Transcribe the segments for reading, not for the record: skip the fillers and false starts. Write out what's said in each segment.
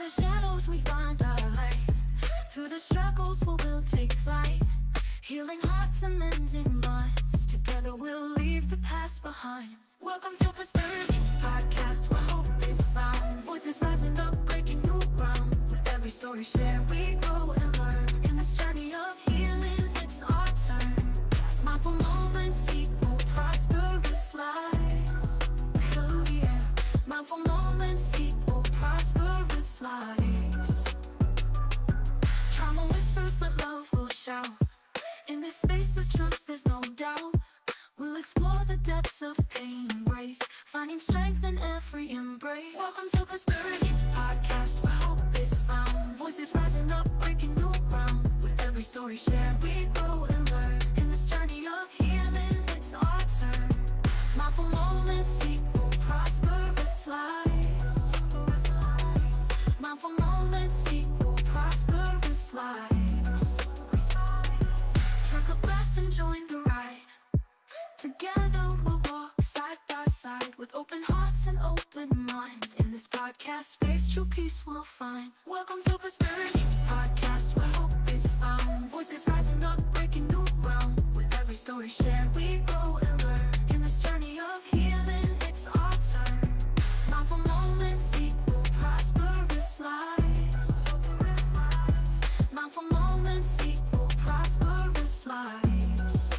the shadows we find our light. Through the struggles we will take flight. Healing hearts and mending minds. Together we'll leave the past behind. Welcome to Prosperity Podcast, where hope is found. Voices rising up, breaking new ground. With every story shared, we grow and learn. In this journey of healing, it's our turn. Mindful moments equal prosperous lives. Oh yeah, mindful moments equal prosperous lives. Trauma whispers, but love will shout. In this space of trust, there's no doubt. We'll explore the depths of pain and grace, finding strength in every embrace. Welcome to Prosperity Podcast, where hope is found. Voices rising up, breaking new ground. With every story shared, we grow and learn. In this journey of healing, it's our turn. Mindful moments equal prosperous lives. Mindful moments equal prosperous lives. Take a breath and join the ride. Together we'll walk side by side with open hearts and open minds. In this podcast space, true peace we'll find. Welcome to Prosperity Podcast, where hope is found. Voices rising up, breaking new ground. With every story shared, we grow and learn. In this journey of healing, it's our turn. Mindful moments equal prosperous lives. Mindful moments equal prosperous lives.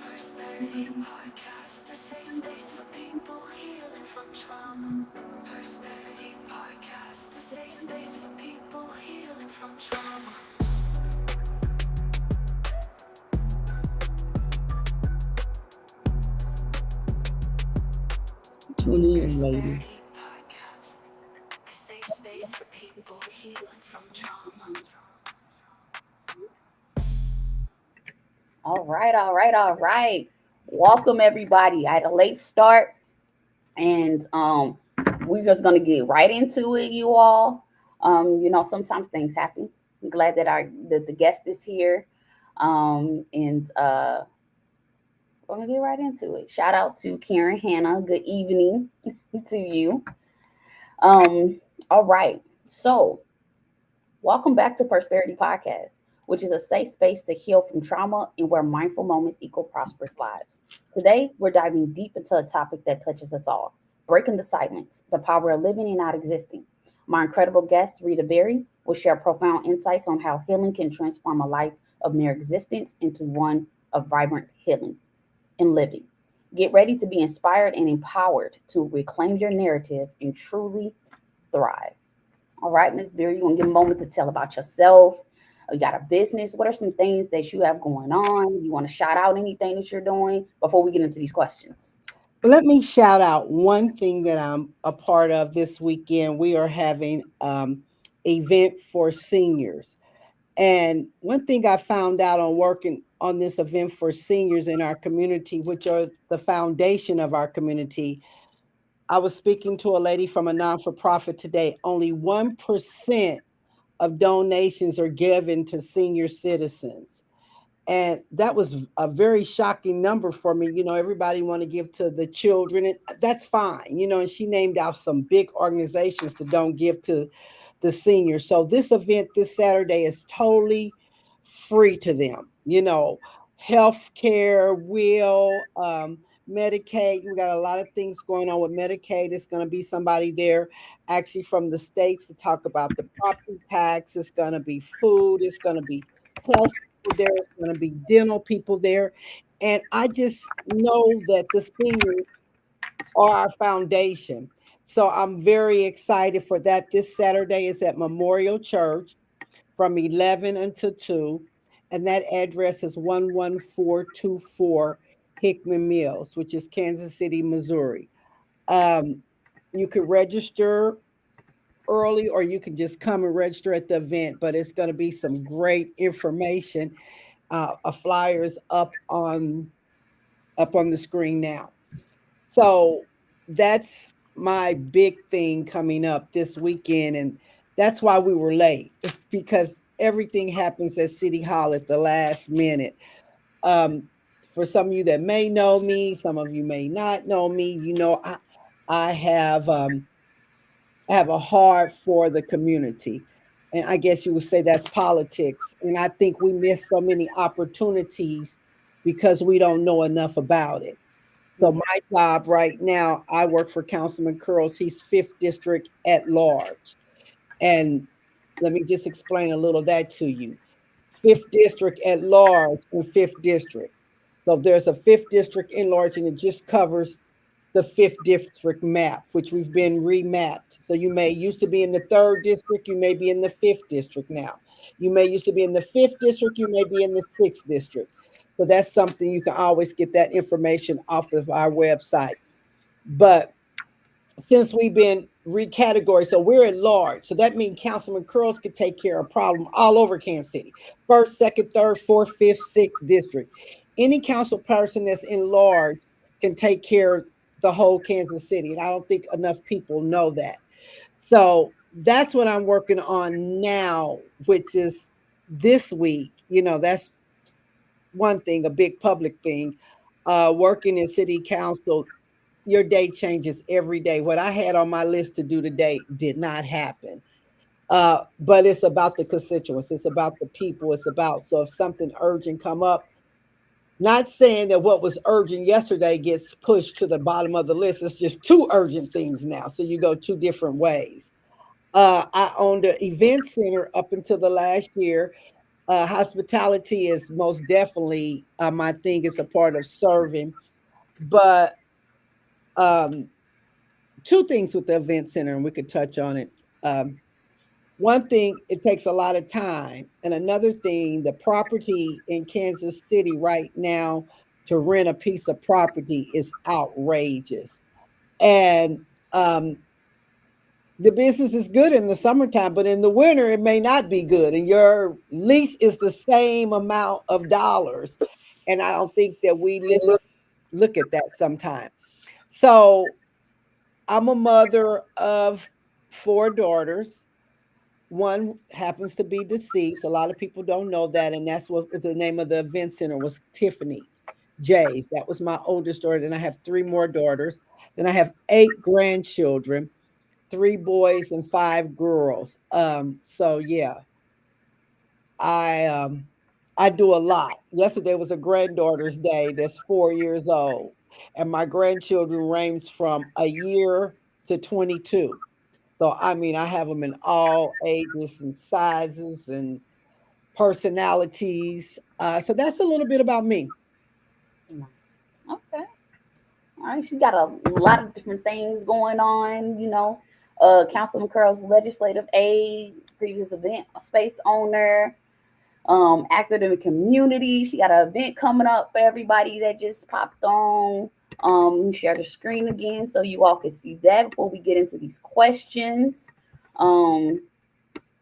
Prosperity Podcast, a safe space for people healing from trauma. Prosperity Podcast, a safe space for people healing from trauma. Tune in, Prosperity ladies. Podcast, a safe space for people healing from trauma. All right. Welcome everybody. I had a late start and we're just gonna get right into it, you all. Sometimes things happen. I'm glad that the guest is here. And We're gonna get right into it. Shout out to Karen Hannah. Good evening to you. All right. So welcome back to Prosperity Podcast, which is a safe space to heal from trauma and where mindful moments equal prosperous lives. Today, we're diving deep into a topic that touches us all: breaking the silence, the power of living and not existing. My incredible guest, Rita Berry, will share profound insights on how healing can transform a life of mere existence into one of vibrant healing and living. Get ready to be inspired and empowered to reclaim your narrative and truly thrive. All right, Miss Beer, you want to give a moment to tell about yourself? You got a business? What are some things that you have going on? You want to shout out anything that you're doing before we get into these questions? Let me shout out one thing that I'm a part of this weekend. We are having event for seniors. And one thing I found out on working on this event for seniors in our community, which are the foundation of our community, I was speaking to a lady from a non-for-profit today. Only 1% of donations are given to senior citizens. And that was a very shocking number for me. Everybody want to give to the children, and that's fine. And she named out some big organizations that don't give to the seniors. So this event this Saturday is totally free to them. Health care, Medicaid. We got a lot of things going on with Medicaid. It's going to be somebody there actually from the states to talk about the property tax. It's going to be food. It's going to be health people there. It's going to be dental people there. And I just know that the seniors are our foundation. So I'm very excited for that. This Saturday is at Memorial Church from 11 until 2. And that address is 11424 Hickman Mills, which is Kansas City, Missouri. Um, you could register early or you can just come and register at the event, but it's going to be some great information. A flyer is up on the screen now. So that's my big thing coming up this weekend. And that's why we were late because everything happens at City Hall at the last minute. Um, for some of you that may know me, some of you may not know me, I have have a heart for the community. And I guess you would say that's politics. And I think we miss so many opportunities because we don't know enough about it. So Mhm. my job right now, I work for Councilman Curls. He's fifth district at large. And let me just explain a little of that to you. Fifth district at large and fifth district. So there's a fifth district in large, and it just covers the fifth district map, which we've been remapped. So you may used to be in the third district, you may be in the fifth district now. You may used to be in the fifth district, you may be in the sixth district. So that's something you can always get that information off of our website. But since we've been recategorized, so we're at large. So that means Councilman Curls could take care of problem all over Kansas City. First, second, third, fourth, fifth, sixth district. Any council person that's in large can take care of the whole Kansas City. And I don't think enough people know that. So that's what I'm working on now, which is this week. That's one thing, a big public thing. Working in city council, your day changes every day. What I had on my list to do today did not happen. But it's about the constituents. It's about the people. It's about, so if something urgent come up, not saying that what was urgent yesterday gets pushed to the bottom of the list. It's just two urgent things now. So you go two different ways. I owned an event center up until the last year. Hospitality is most definitely my thing. It's a part of serving. But um, two things with the event center, and we could touch on it. Um, One thing, it takes a lot of time. And another thing, the property in Kansas City right now to rent a piece of property is outrageous. And the business is good in the summertime, but in the winter, it may not be good. And your lease is the same amount of dollars. And I don't think that we look at that sometime. So I'm a mother of four daughters. One happens to be deceased. A lot of people don't know that, and that's what the name of the event center was, Tiffany J's. That was my oldest daughter. Then I have three more daughters. Then I have eight grandchildren, three boys and five girls. So yeah, I do a lot. Yesterday was a granddaughter's day that's 4 years old, and my grandchildren range from a year to 22. So I mean, I have them in all ages and sizes and personalities. So that's a little bit about me. Nice. Okay. All right. She got a lot of different things going on, Councilman Curl's legislative aide, previous event space owner, active in the community. She got an event coming up for everybody that just popped on. Share the screen again so you all can see that before we get into these questions. Um,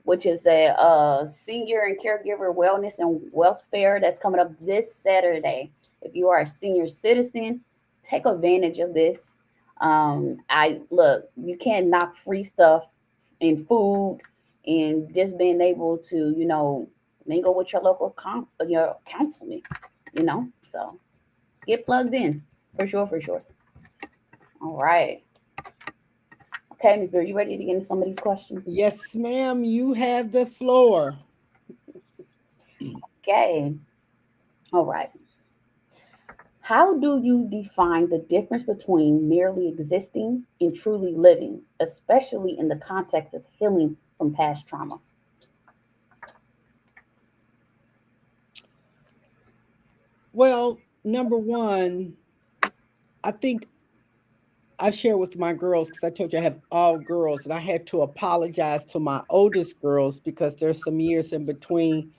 which is a senior and caregiver wellness and welfare that's coming up this Saturday. If you are a senior citizen, take advantage of this. I look, you can't knock free stuff in food and just being able to, mingle with your local your councilman, So get plugged in for sure, for sure. All right. Okay, Ms. Bear, you ready to get into some of these questions? Yes, ma'am. You have the floor. Okay. All right. How do you define the difference between merely existing and truly living, especially in the context of healing from past trauma? Well, number one, I think I've shared with my girls because I told you I have all girls, and I had to apologize to my oldest girls because there's some years in between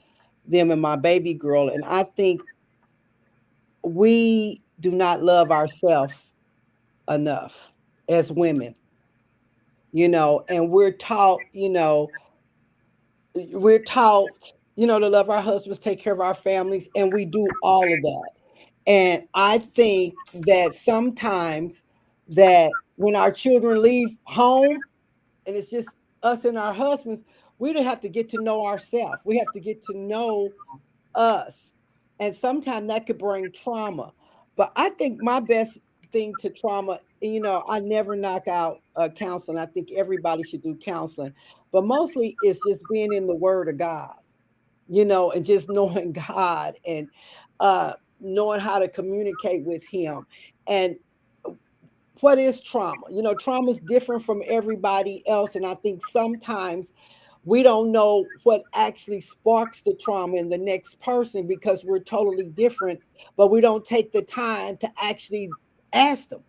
them and my baby girl. And I think we do not love ourselves enough as women, and we're taught, to love our husbands, take care of our families, and we do all of that. And I think that sometimes that when our children leave home and it's just us and our husbands, we don't have to get to know ourselves. We have to get to know us. And sometimes that could bring trauma. But I think my best thing to trauma. I never knock out counseling. I think everybody should do counseling, but mostly it's just being in the Word of God, and just knowing God and knowing how to communicate with Him. And what is trauma? Trauma is different from everybody else. And I think sometimes we don't know what actually sparks the trauma in the next person because we're totally different, but we don't take the time to actually ask them.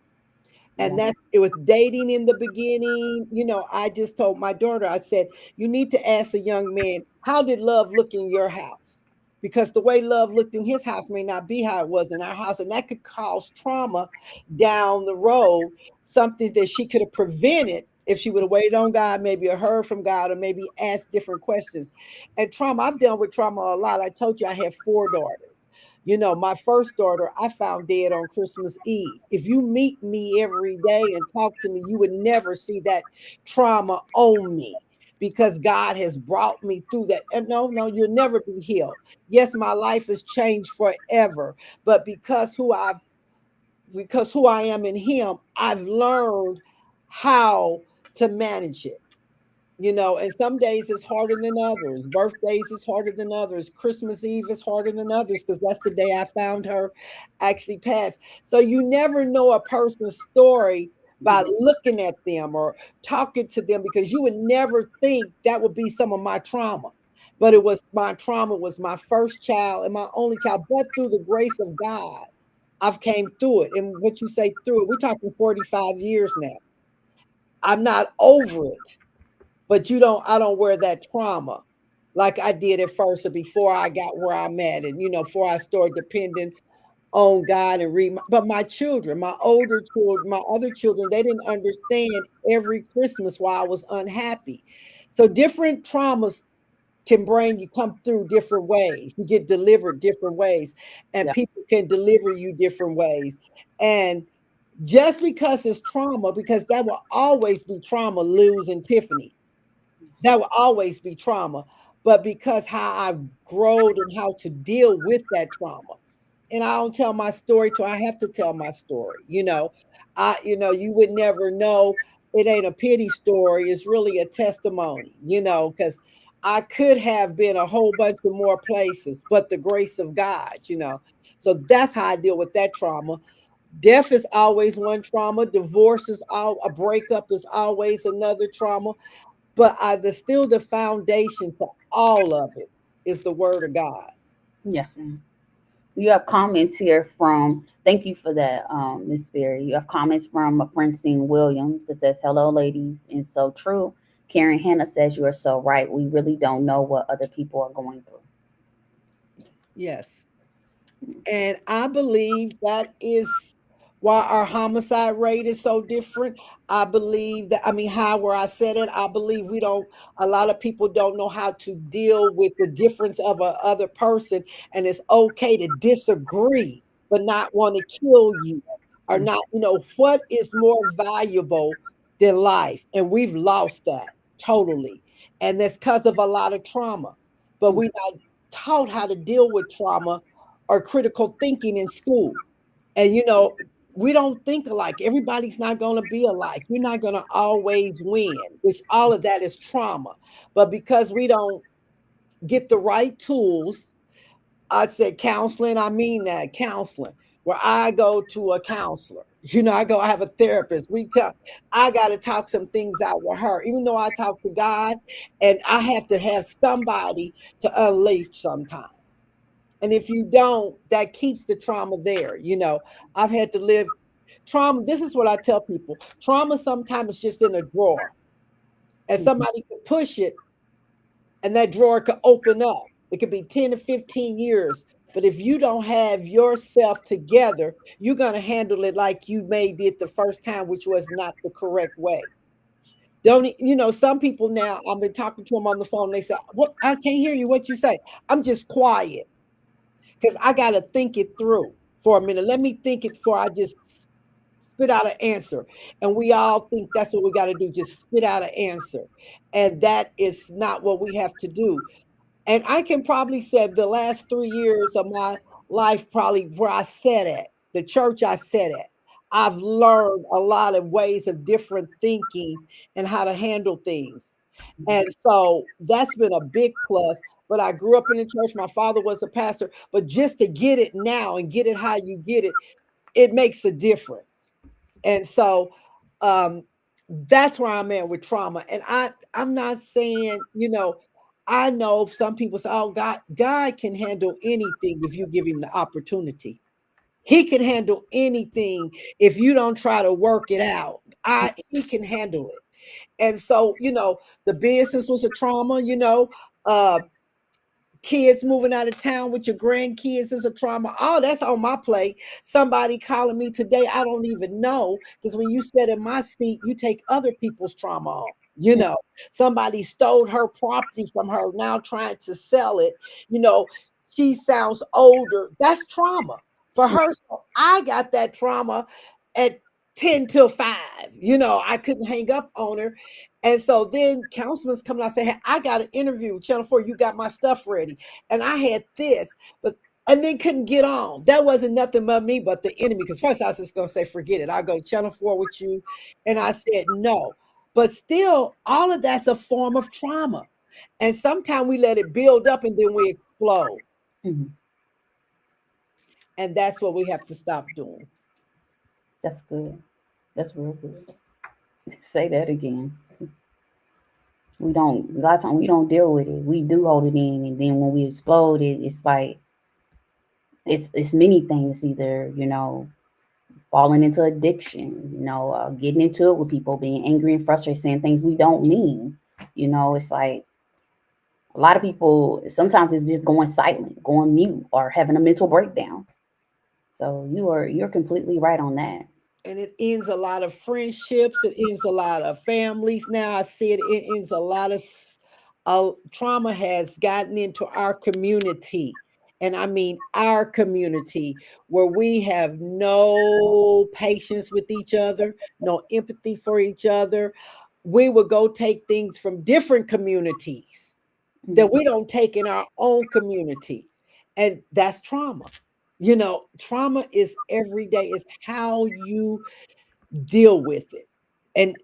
And Yeah. that's it was dating in the beginning. I just told my daughter, I said, you need to ask a young man, how did love look in your house? Because the way love looked in his house may not be how it was in our house. And that could cause trauma down the road, something that she could have prevented if she would have waited on God, maybe or heard from God, or maybe asked different questions. And trauma, I've dealt with trauma a lot. I told you I have 4 daughters. My first daughter, I found dead on Christmas Eve. If you meet me every day and talk to me, you would never see that trauma on me because God has brought me through that. And no, no, you'll never be healed. Yes, my life has changed forever, but because who I am in Him, I've learned how to manage it. And some days it's harder than others. Birthdays is harder than others. Christmas Eve is harder than others because that's the day I found her actually passed. So you never know a person's story by looking at them or talking to them because you would never think that would be some of my trauma. But it was my trauma was my first child and my only child. But through the grace of God, I've came through it. And what you say through it, we're talking 45 years now. I'm not over it, but I don't wear that trauma like I did at first or before I got where I'm at. And, before I started depending on God and but my children, my older children, my other children, they didn't understand every Christmas why I was unhappy. So different traumas can bring you come through different ways. You get delivered different ways, and Yeah. people can deliver you different ways. And just because it's trauma, because that will always be trauma, losing Tiffany, Yes. that will always be trauma. But because how I've grown and how to deal with that trauma. And I don't tell my story till I have to tell my story. You would never know. It ain't a pity story. It's really a testimony, because I could have been a whole bunch of more places, but the grace of God. So that's how I deal with that trauma. Death is always one trauma. Divorce is a breakup is always another trauma. But still the foundation for all of it is the Word of God. Yes, ma'am. You have comments here from, thank you for that, Miss Berry. You have comments from Francine Williams that says, hello, ladies, and so true. Karen Hannah says, you are so right. We really don't know what other people are going through. Yes. And I believe that is why our homicide rate is so different. I believe that, I mean, how where I said it, I believe a lot of people don't know how to deal with the difference of a other person. And it's okay to disagree, but not want to kill you or Mm. not, what is more valuable than life? And we've lost that totally. And that's because of a lot of trauma. But Mm. we not taught how to deal with trauma or critical thinking in school. And we don't think alike. Everybody's not going to be alike. You're not going to always win, which all of that is trauma. But because we don't get the right tools, I said counseling, I mean that counseling, where I go to a counselor. I have a therapist. I got to talk some things out with her, even though I talk to God, and I have to have somebody to unleash sometimes. And if you don't, that keeps the trauma there. I've had to live trauma. This is what I tell people trauma sometimes is just in a drawer, and Mhm. somebody could push it, and that drawer could open up. It could be 10 to 15 years. But if you don't have yourself together, you're going to handle it like you made it the first time, which was not the correct way. Don't some people now, I've been talking to them on the phone. They say, what? I can't hear you. What you say? I'm just quiet because I got to think it through for a minute. Let me think it before I just spit out an answer. And we all think that's what we got to do, just spit out an answer. And that is not what we have to do. And I can probably say the last 3 years of my life, probably where I sat at, the church I sat at, I've learned a lot of ways of different thinking and how to handle things. And so that's been a big plus. But I grew up in the church. My father was a pastor. But just to get it now and get it how you get it, it makes a difference. And so um, that's where I'm at with trauma. And I'm not saying, I know some people say, oh, God can handle anything if you give him the opportunity. He can handle anything if you don't try to work it out. He can handle it. And so, the business was a trauma, uh kids moving out of town with your grandkids is a trauma. Oh, that's on my plate. Somebody calling me today, I don't even know. Because when you sit in my seat, you take other people's trauma on. Somebody stole her property from her, now trying to sell it. You know, she sounds older. That's trauma for her. So I got that trauma at 10 till 5. I couldn't hang up on her. And so then councilman's coming out and say, hey, I got an interview with Channel 4. You got my stuff ready. And I had this, but and then couldn't get on. That wasn't nothing but me, but the enemy. Because first I was just gonna say, forget it. I'll go Channel 4 with you. And I said no. But still, all of that's a form of trauma. And sometimes we let it build up and then we explode. Mhm. And that's what we have to stop doing. That's good. That's real good. Say that again. We don't. A lot of times we don't deal with it. We do hold it in, and then when we explode, it's like it's many things. Either falling into addiction, getting into it with people, being angry and frustrated, saying things we don't mean. It's like a lot of people. Sometimes it's just going silent, going mute, or having a mental breakdown. So you're completely right on that. And it ends a lot of friendships. It ends a lot of families. Now I see it ends a lot of trauma has gotten into our community. And I mean our community, where we have no patience with each other, no empathy for each other. We would go take things from different communities that Mhm. we don't take in our own community. And that's trauma. Trauma is every day, is how you deal with it. And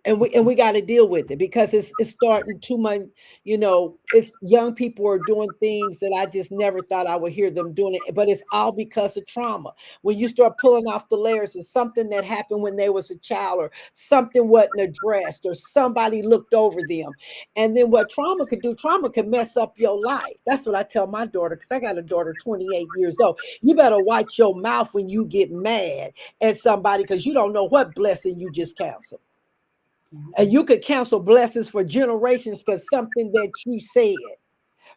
we got to deal with it because it's starting too much. It's young people are doing things that I just never thought I would hear them doing it, but it's all because of trauma. When you start pulling off the layers, it's something that happened when they was a child, or something wasn't addressed, or somebody looked over them. And then what trauma could do, trauma can mess up your life. That's what I tell my daughter, because I got a daughter 28 years old. You better watch your mouth when you get mad at somebody, because you don't know what blessing you just canceled. And you could cancel blessings for generations, because something that you said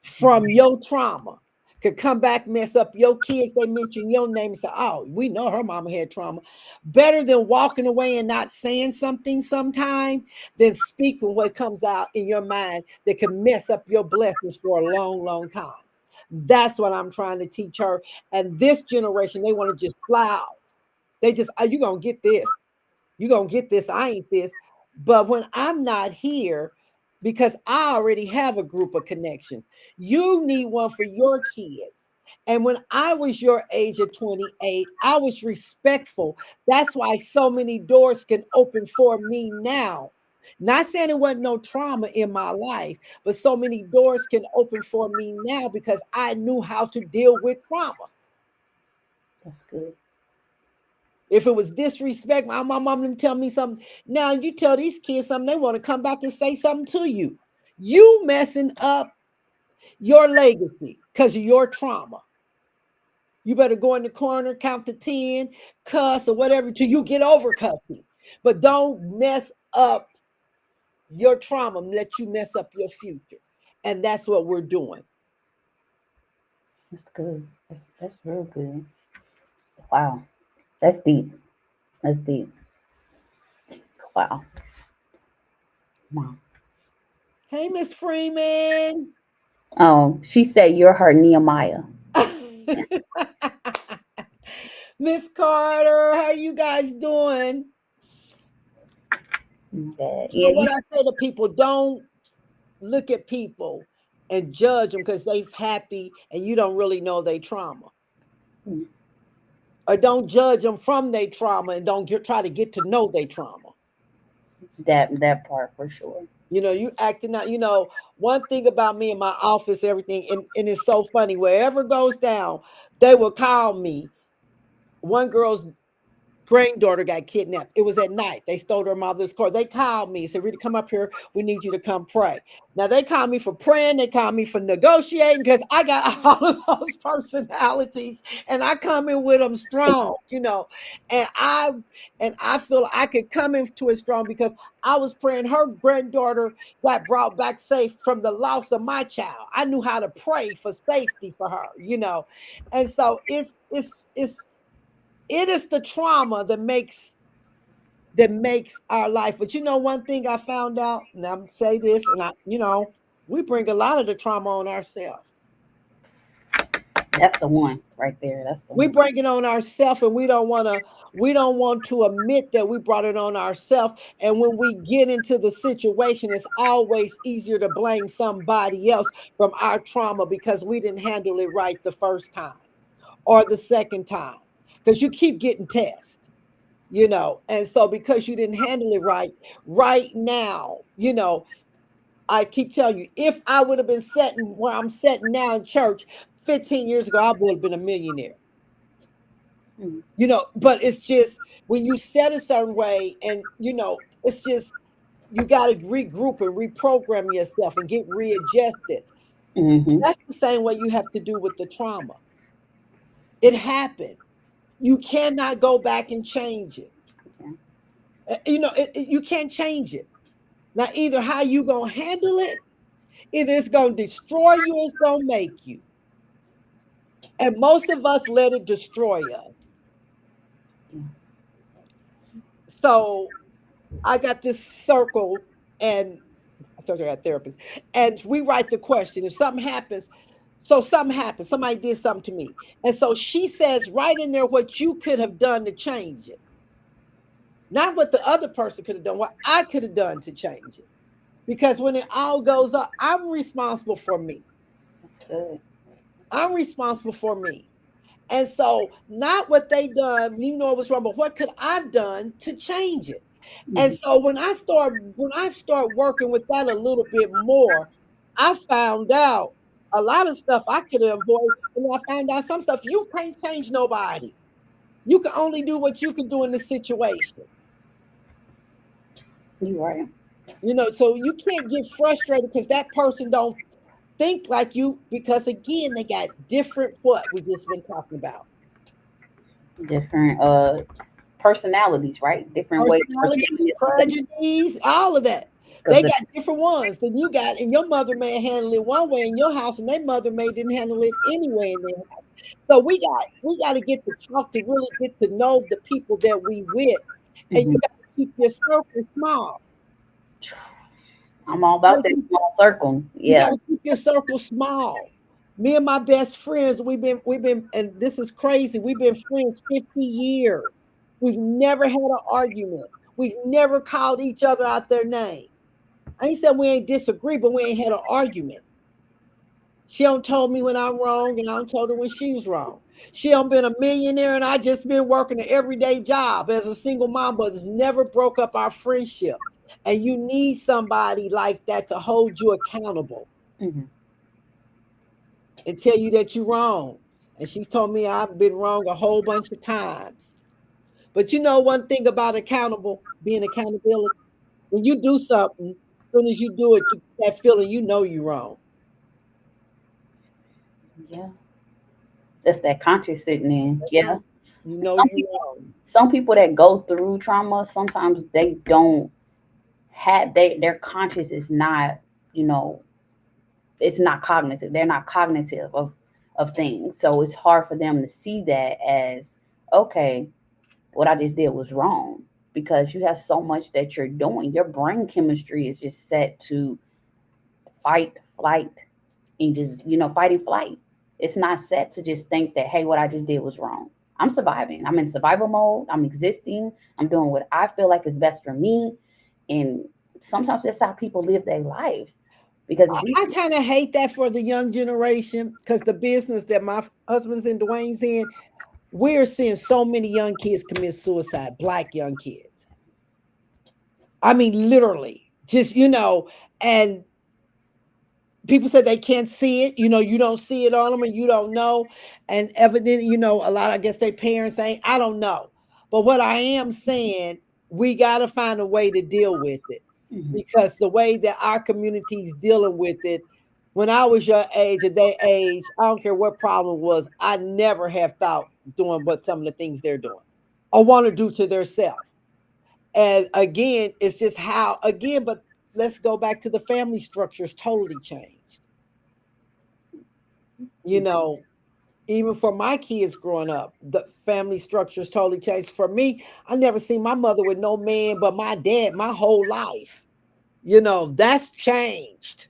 from your trauma could come back, mess up your kids. They mention your name and say, oh, we know her mama had trauma. Better than walking away and not saying something sometime than speaking what comes out in your mind that can mess up your blessings for a long, long time. That's what I'm trying to teach her. And this generation, they want to just fly out. They just, are you going to get this? You're going to get this. I ain't this. But when I'm not here, because I already have a group of connections, you need one for your kids. And when I was your age at 28, I was respectful. That's why so many doors can open for me now. Not saying it wasn't no trauma in my life, but so many doors can open for me now because I knew how to deal with trauma. That's good. If it was disrespect, my mom didn't tell me something. Now you tell these kids something, they want to come back and say something to you. You messing up your legacy because of your trauma. You better go in the corner, count to 10, cuss or whatever till you get over cussing. But don't mess up your trauma and let you mess up your future. And that's what we're doing. That's good. That's real good. Wow. That's deep. That's deep. Wow. Wow. Hey, Miss Freeman. She said you're her Nehemiah. Miss Carter, how you guys doing? Yeah, But what I say to people, don't look at people and judge them because they're happy and you don't really know their trauma. or don't judge them from their trauma and don't try to get to know their trauma. That part for sure. You acting out. One thing about me in my office, everything, and it's so funny. Wherever it goes down, they will call me. One girl's granddaughter got kidnapped. It was at night. They stole her mother's car. They called me, said, Rita, come up here. We need you to come pray. Now they called me for praying. They called me for negotiating because I got all of those personalities and I come in with them strong. And I feel I could come into it strong because I was praying her granddaughter got brought back safe from the loss of my child. I knew how to pray for safety for her. And so it is the trauma that makes our life. But one thing I found out, and I'm say this, and we bring a lot of the trauma on ourselves. That's the one right there. That's the We one. bring it on ourselves, and we don't want to admit that we brought it on ourselves. And when we get into the situation, it's always easier to blame somebody else from our trauma because we didn't handle it right the first time or the second time. Because you keep getting tests. And so because you didn't handle it right now, I keep telling you, if I would have been sitting where I'm sitting now in church 15 years ago, I would have been a millionaire. Mhm. But it's just when you set a certain way, and it's just you got to regroup and reprogram yourself and get readjusted. Mhm. That's the same way you have to do with the trauma. It happened. You cannot go back and change it. Yeah. You can't change it. Now, either how you gonna handle it, either it's gonna destroy you or it's gonna make you. And most of us let it destroy us. Yeah. So I got this circle, and I told you I got therapists, and we write the question. If something happens, so something happens, somebody did something to me. And so she says right in there what you could have done to change it. Not what the other person could have done, what I could have done to change it. Because when it all goes up, I'm responsible for me. That's good. I'm responsible for me. And so, not what they done, you know it was wrong, but what could I've done to change it? And Mhm. so when I start working with that a little bit more, I found out a lot of stuff I could have avoided. And I found out some stuff you can't change nobody. You can only do what you can do in the situation. You right. So you can't get frustrated because that person don't think like you, because again, they got different what we just been talking about. Different personalities, right? Different ways of Personalities, perceiving things. prejudice, all of that. Because They the got different ones than you got, and your mother may handle it one way in your house, and their mother may didn't handle it anyway in their house. So we got to get to talk to really get to know the people that we with, and you Mhm. got to keep your circle small. I'm all You about gotta that keep small circle. you Yeah. gotta keep your circle small. Me and my best friends, we've been, and this is crazy. We've been friends 50 years. We've never had an argument. We've never called each other out their name. I ain't said we ain't disagree, but we ain't had an argument. She don't told me when I'm wrong, and I don't told her when she was wrong. She don't been a millionaire, and I just been working an everyday job as a single mom, but it's never broke up our friendship. And you need somebody like that to hold you accountable Mhm. and tell you that you're wrong. And she's told me I've been wrong a whole bunch of times. But one thing about being accountability, when you do something, as soon as you do it, you get that feeling you're wrong. Yeah. That's that conscious sitting in. That's Yeah. right. You And know you're wrong. some people that go through trauma, sometimes they don't have their conscious is not, you know, it's not cognitive. They're not cognitive of things. So it's hard for them to see that as okay, what I just did was wrong because you have so much that you're doing. Your brain chemistry is just set to fight, flight, and just, fight and flight. It's not set to just think that, hey, what I just did was wrong. I'm surviving. I'm in survival mode. I'm existing. I'm doing what I feel like is best for me. And sometimes that's how people live their life because it's I easy. kind of hate that for the young generation because the business that my husband's in, Dwayne's in, We're seeing so many young kids commit suicide, black young kids. I mean, literally, just, and people say they can't see it. You don't see it on them and you don't know. And evidently, a lot, I guess their parents ain't, I don't know. But what I am saying, we got to find a way to deal with it, Mhm. because the way that our community's dealing with it, when I was your age or their age, I don't care what problem was, I never have thought doing what some of the things they're doing or want to do to their self. And again, it's just how, again, but let's go back to the family structures totally changed. You know, even for my kids growing up, the family structures totally changed. For me, I never seen my mother with no man but my dad my whole life. That's changed.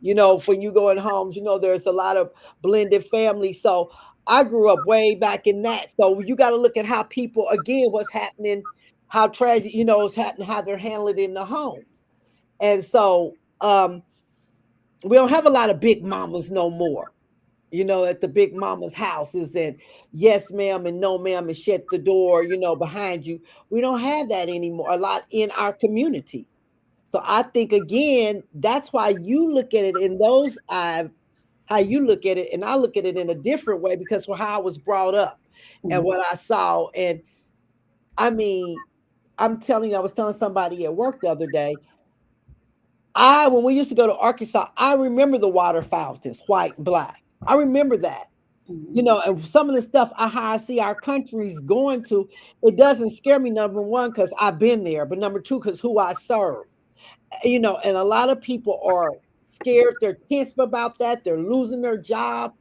When you go in homes, there's a lot of blended families. So I grew up way back in that. So you got to look at how people, again, what's happening, how tragic, is happening, how they're handling it in the homes. And so we don't have a lot of big mamas no more, at the big mama's houses, and yes, ma'am, and no, ma'am, and shut the door, behind you. We don't have that anymore, a lot in our community. So I think, again, that's why you look at it in those eyes, how you look at it, and I look at it in a different way because of how I was brought up and Mhm. what I saw. And I mean, I'm telling you, I was telling somebody at work the other day, when we used to go to Arkansas, I remember the water fountains, white and black. I remember that. Mhm. And some of the stuff how I see our countries going to, it doesn't scare me, number one, because I've been there, but number two, because who I serve. And a lot of people are scared, they're tense about that, they're losing their job.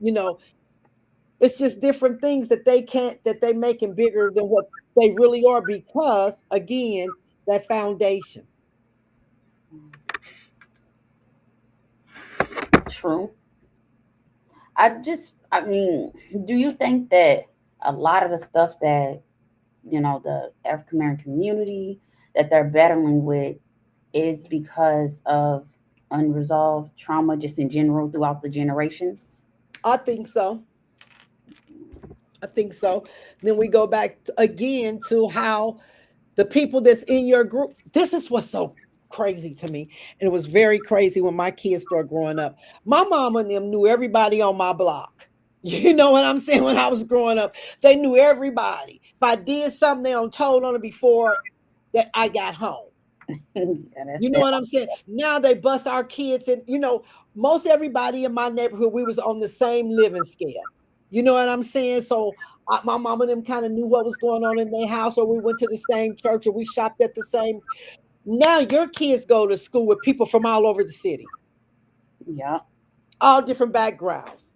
It's just different things that they can't, that they making bigger than what they really are, because again, that foundation. True. I mean, do you think that a lot of the stuff that, the African American community that they're battling with is because of unresolved trauma just in general throughout the generations? I think so. I think so. Then we go back again to how the people that's in your group, this is what's so crazy to me. And it was very crazy when my kids started growing up. My mom and them knew everybody on my block. You know what I'm saying? When I was growing up, they knew everybody. If I did something, they done told on it before that I got home. Yeah, that's You know that. what I'm saying? Now they bust our kids, and most everybody in my neighborhood, we was on the same living scale. You know what I'm saying? So my mom and them kind of knew what was going on in their house, or we went to the same church, or we shopped at the same. Now your kids go to school with people from all over the city, Yeah. all different backgrounds.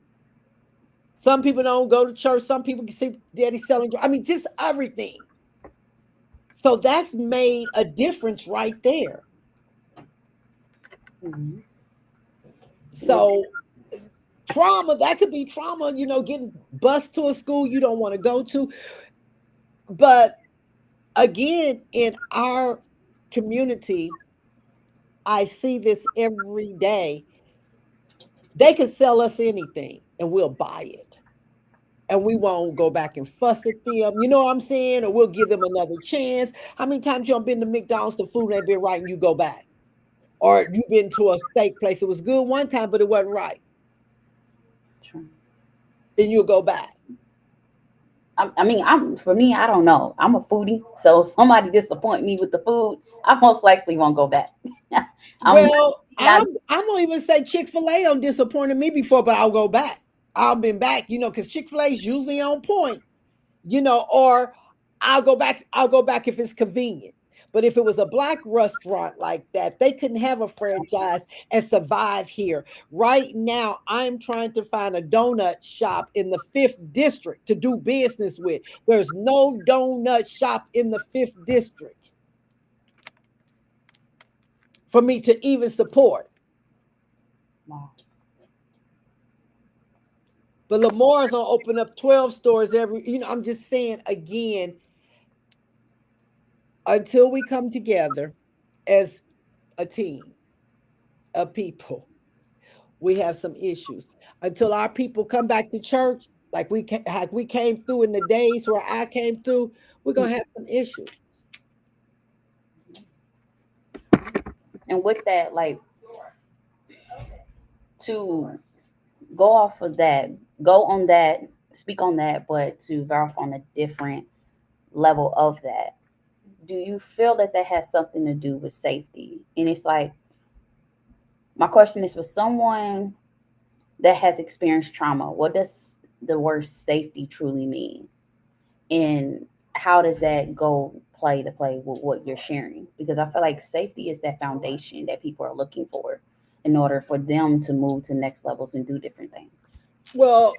Some people don't go to church. Some people can see daddy selling. I mean, just everything. So that's made a difference right there. Mhm. Yeah. So trauma, that could be trauma, getting bused to a school you don't want to go to. But again, in our community, I see this every day. They could sell us anything and we'll buy it. And we won't go back and fuss at them. You know what I'm saying? Or we'll give them another chance. How many times you don't been to McDonald's, the food ain't been right, and you go back? Or you've been to a steak place, it was good one time, but it wasn't right. True. Then you'll go back. I mean, I'm for me, I don't know. I'm a foodie, so if somebody disappoint me with the food, I most likely won't go back. I'm Well, not. I'm gonna even say Chick-fil-A don't disappointed me before, but I'll go back. I've been back, because Chick-fil-A is usually on point, or I'll go back if it's convenient. But if it was a black restaurant like that, they couldn't have a franchise and survive here. Right now, I'm trying to find a donut shop in the fifth district to do business with. There's no donut shop in the fifth district for me to even support. Wow. But Lamar's gonna open up 12 stores every, I'm just saying again, until we come together as a team of people, we have some issues. Until our people come back to church, like we came through in the days where I came through, we're gonna have some issues. And with that, like, to go off of that, go on that, speak on that, but to verify on a different level of that, do you feel that that has something to do with safety? And it's like, my question is, for someone that has experienced trauma, what does the word safety truly mean? And how does that go play to play with what you're sharing? Because I feel like safety is that foundation that people are looking for in order for them to move to next levels and do different things. Well,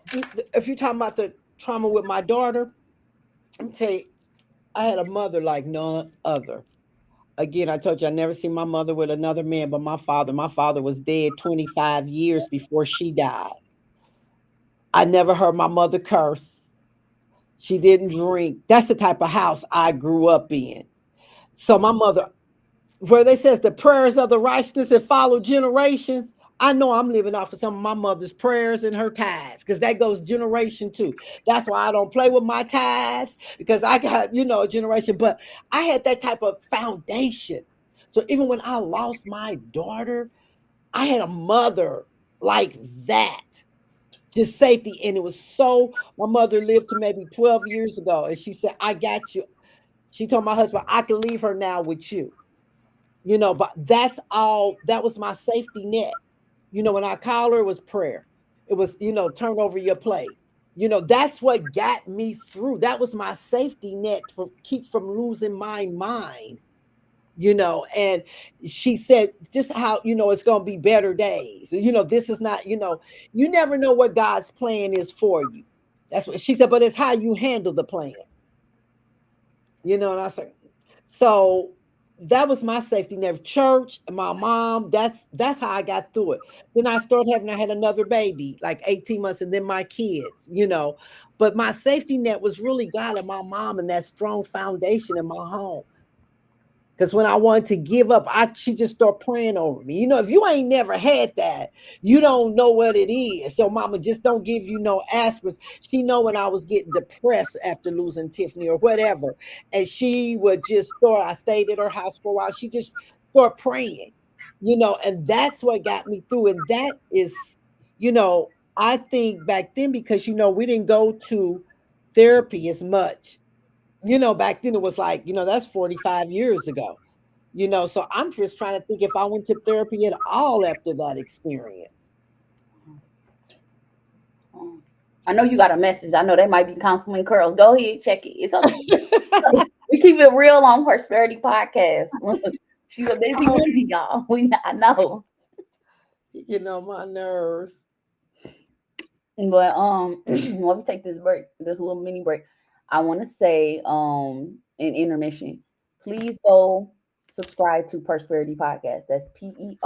if you're talking about the trauma with my daughter, let me tell you, I had a mother like none other. Again, I told you I never seen my mother with another man but my father was dead 25 years before she died. I never heard my mother curse. She didn't drink. That's the type of house I grew up in. So my mother, where they says the prayers of the righteousness that follow generations, I know I'm living off of some of my mother's prayers and her tithes because that goes generation too. That's why I don't play with my tithes because I got, a generation, but I had that type of foundation. So even when I lost my daughter, I had a mother like that, just safety. And it was so, my mother lived to maybe 12 years ago. And she said, I got you. She told my husband, I can leave her now with you. But that's all, that was my safety net. When I call her, it was prayer. It was, turn over your plate. That's what got me through. That was my safety net to keep from losing my mind. And she said just how, it's going to be better days. This is not, you never know what God's plan is for you. That's what she said, but it's how you handle the plan. And I said, so that was my safety net. Church and my mom, that's how I got through it. Then I had another baby, like 18 months, and then my kids. But my safety net was really God and my mom and that strong foundation in my home. Because when I wanted to give up, she just started praying over me. If you ain't never had that, you don't know what it is. So mama just don't give you no aspirins. She know when I was getting depressed after losing Tiffany or whatever. And she would just start, I stayed at her house for a while. She just started praying, and that's what got me through. And that is, I think back then, because, we didn't go to therapy as much. Back then it was like, that's 45 years ago. So I'm just trying to think if I went to therapy at all after that experience. Um, I know you got a message. I know that might be Councilman Curls. Go ahead, check it. It's okay. We keep it real on Prosperity Podcast. She's a busy Oh, lady, y'all. I know. my nerves. But while we take this break, this little mini break, I want to say in intermission, please go subscribe to Prosperity Podcast. That's PERSPERITY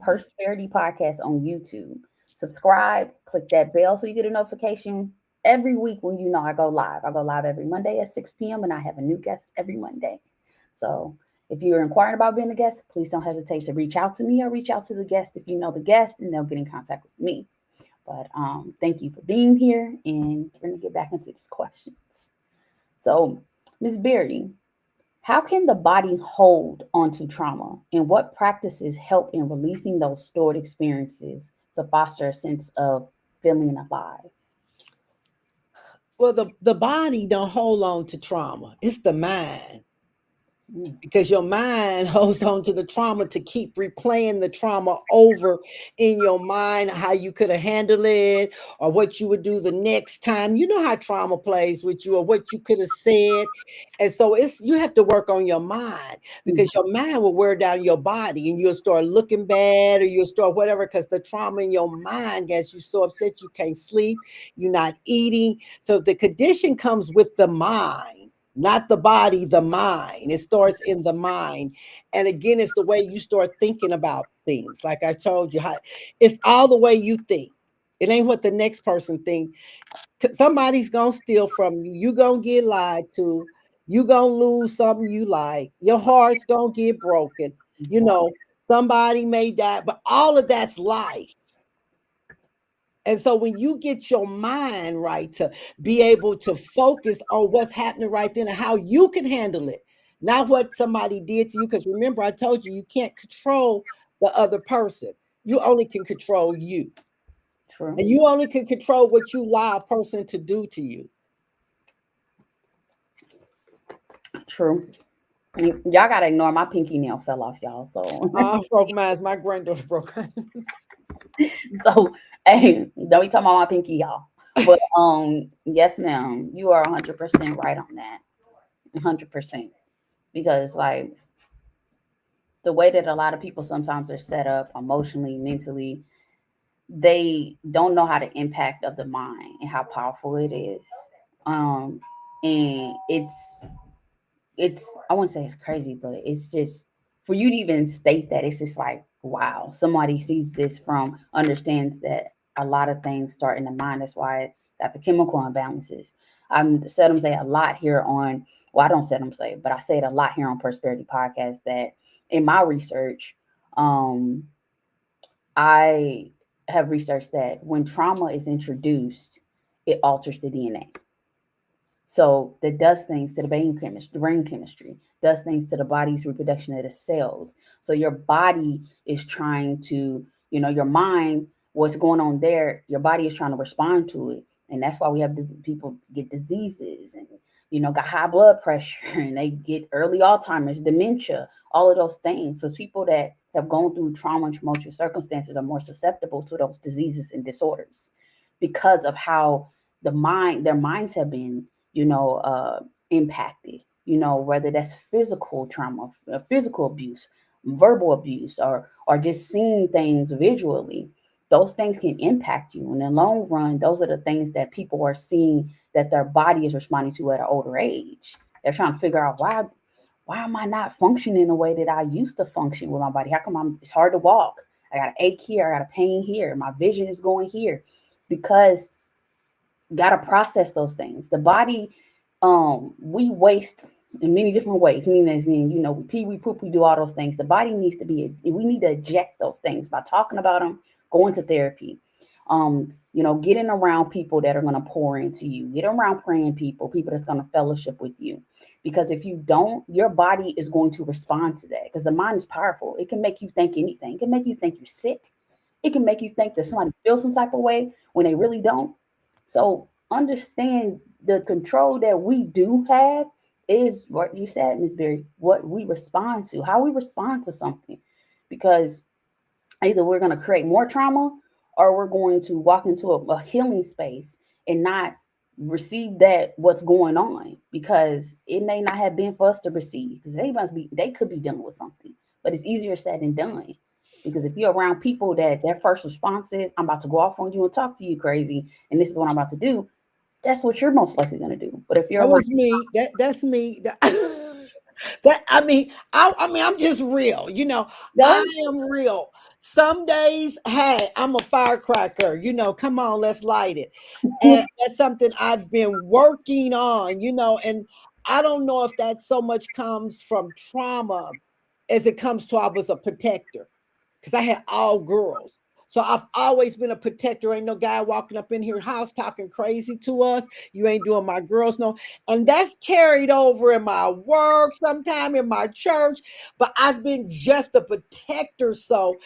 Prosperity Podcast on YouTube. Subscribe, click that bell so you get a notification every week when I go live. I go live every Monday at 6 p.m. and I have a new guest every Monday. So if you're inquiring about being a guest, please don't hesitate to reach out to me or reach out to the guest if you know the guest, and they'll get in contact with me. But thank you for being here, and we're gonna get back into these questions. So, Ms. Berry, how can the body hold onto trauma, and what practices help in releasing those stored experiences to foster a sense of feeling alive? Well, the body don't hold on to trauma. It's the mind. Mm. Because your mind holds on to the trauma to keep replaying the trauma over in your mind, how you could have handled it or what you would do the next time. You know how trauma plays with you or what you could have said. And so you have to work on your mind Mm. because your mind will wear down your body and you'll start looking bad or you'll start whatever because the trauma in your mind gets you so upset you can't sleep, you're not eating. So the condition comes with the mind, not the body, the mind. It starts in the mind. And again, it's the way you start thinking about things. Like I told you, it's all the way you think. It ain't what the next person think. Somebody's gonna steal from you. You gonna get lied to. You gonna lose something you like. Your heart's gonna get broken. You Wow. know, somebody may die, but all of that's life. And so when you get your mind right to be able to focus on what's happening right then and how you can handle it, not what somebody did to you. Because remember, I told you, you can't control the other person. You only can control you. True. And you only can control what you allow a person to do to you. True. Y'all gotta ignore my pinky nail fell off, y'all. So I broke mine. My granddaughter broke mine. so hey, don't be talking about my pinky, y'all. But yes, ma'am, you are 100% right on that. 100%. Because like the way that a lot of people sometimes are set up emotionally, mentally, they don't know how to impact of the mind and how powerful it is. Um and it's I wouldn't say it's crazy, but it's just for you to even state that it's just like wow, somebody sees this from understands that a lot of things start in the mind. That's why got the chemical imbalances. I'm said them say a lot here on well, I don't say them say, but I say it a lot here on Prosperity Podcast that in my research, um, I have researched that when trauma is introduced, it alters the DNA. So that does things to brain chemistry, does things to the body's reproduction of the cells. So your body is trying to, your mind, what's going on there, your body is trying to respond to it. And that's why we have people get diseases and, got high blood pressure and they get early Alzheimer's, dementia, all of those things. So people that have gone through trauma and tumultuous circumstances are more susceptible to those diseases and disorders because of how their minds have been impacted, whether that's physical trauma, physical abuse, verbal abuse, or just seeing things visually. Those things can impact you. In the long run, those are the things that people are seeing that their body is responding to at an older age. They're trying to figure out why am I not functioning the way that I used to function with my body? How come it's hard to walk? I got an ache here, I got a pain here, my vision is going here because got to process those things. The body, we waste in many different ways. Meaning, as in, we pee, we poop, we do all those things. The body needs to we need to eject those things by talking about them, going to therapy, getting around people that are going to pour into you, get around praying people, people that's going to fellowship with you. Because if you don't, your body is going to respond to that because the mind is powerful. It can make you think anything. It can make you think you're sick. It can make you think that somebody feels some type of way when they really don't. So understand the control that we do have is what you said, Miss Berry, what we respond to, how we respond to something. Because either we're going to create more trauma or we're going to walk into a healing space and not receive that what's going on because it may not have been for us to receive because they could be dealing with something, but it's easier said than done. Because if you're around people that their first response is, I'm about to go off on you and talk to you crazy, and this is what I'm about to do, that's what you're most likely going to do. But if you're That around, was me. That's me. That I mean, I'm just real. I no, am real. Some days, hey, I'm a firecracker. Come on, let's light it. And that's something I've been working on. And I don't know if that so much comes from trauma as it comes to I was a protector because I had all girls. So I've always been a protector. Ain't no guy walking up in here house talking crazy to us. You ain't doing my girls no. And that's carried over in my work, sometime in my church. But I've been just a protector. So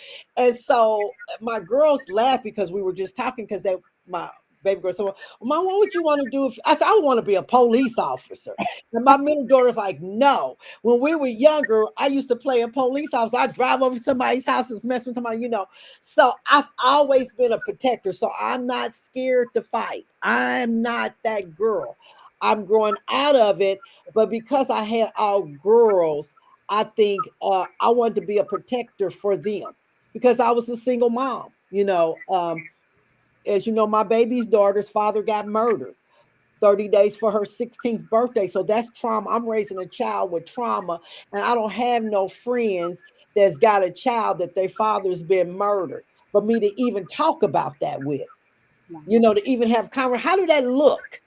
my girls laugh because we were just talking because my baby girl said, well, Mom, what would you want to do? I said, I want to be a police officer. And my middle daughter's like, no. When we were younger, I used to play a police officer. I'd drive over to somebody's house and mess with somebody. So I've always been a protector. So I'm not scared to fight. I'm not that girl. I'm growing out of it. But because I had all girls, I think I wanted to be a protector for them because I was a single mom. As you know, my baby's daughter's father got murdered 30 days for her 16th birthday. So that's trauma. I'm raising a child with trauma, and I don't have no friends that's got a child that their father's been murdered for me to even talk about that with, to even have conversation. How did that look?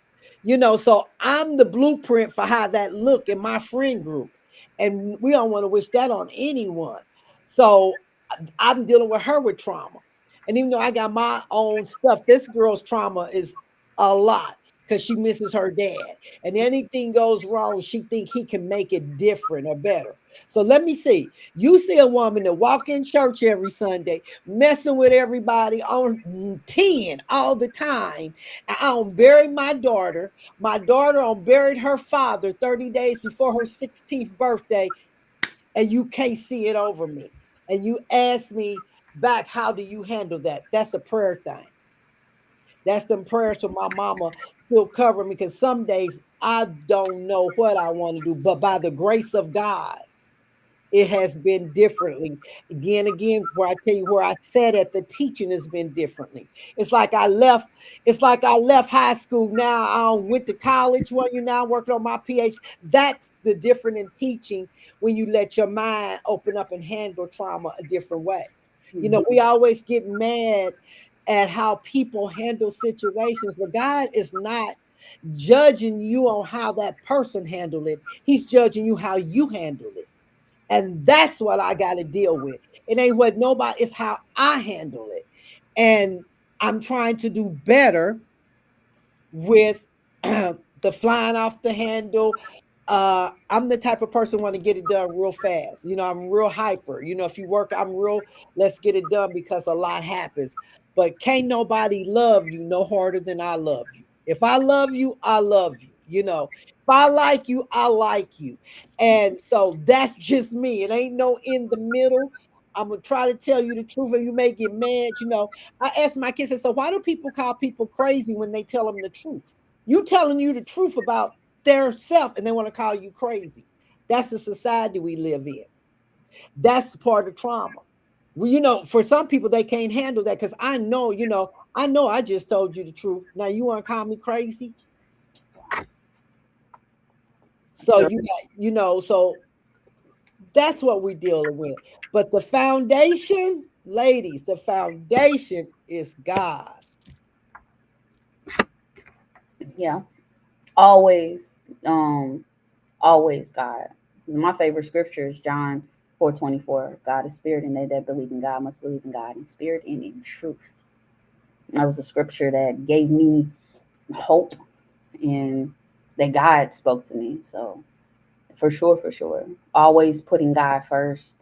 So I'm the blueprint for how that look in my friend group. And we don't want to wish that on anyone. So I'm dealing with her with trauma. And even though I got my own stuff, this girl's trauma is a lot because she misses her dad. And anything goes wrong, she think he can make it different or better. So let me see. You see a woman that walk in church every Sunday, messing with everybody on 10 all the time. And I don't bury my daughter. My daughter buried her father 30 days before her 16th birthday, and you can't see it over me. And you ask me back, how do you handle that? That's a prayer thing. That's them prayers to my mama still cover me because some days I don't know what I want to do, but by the grace of God, it has been differently. Again, where I tell you where I sat at the teaching has been differently. It's like I left, it's like I left high school. Now I went to college. Well, you now working on my PhD. That's the difference in teaching when you let your mind open up and handle trauma a different way. You know, Mhm. we always get mad at how people handle situations, but God is not judging you on how that person handled it. He's judging you how you handle it. And that's what I got to deal with. It ain't what nobody, it's how I handle it. And I'm trying to do better with the flying off the handle. I'm the type of person want to get it done real fast. You know, I'm real hyper. You know, if you work, I'm real, let's get it done because a lot happens. But can't nobody love you no harder than I love you. If I love you, I love you. You know, if I like you, I like you. And so that's just me. It ain't no in the middle. I'm gonna try to tell you the truth, and you may get mad. You know, I asked my kids, I said, so why do people call people crazy when they tell them the truth? You telling you the truth about their self and they want to call you crazy. That's the society we live in. That's part of trauma. Well, you know, for some people they can't handle that because I know, I know I just told you the truth. Now you want to call me crazy? So Sure. you got, so that's what we're dealing with. But the foundation, ladies, the foundation is God. Yeah. Always, always God. My favorite scripture is John 4:24. God is spirit, and they that believe in God must believe in God in spirit and in truth. That was a scripture that gave me hope and that God spoke to me. So for sure, for sure. Always putting God first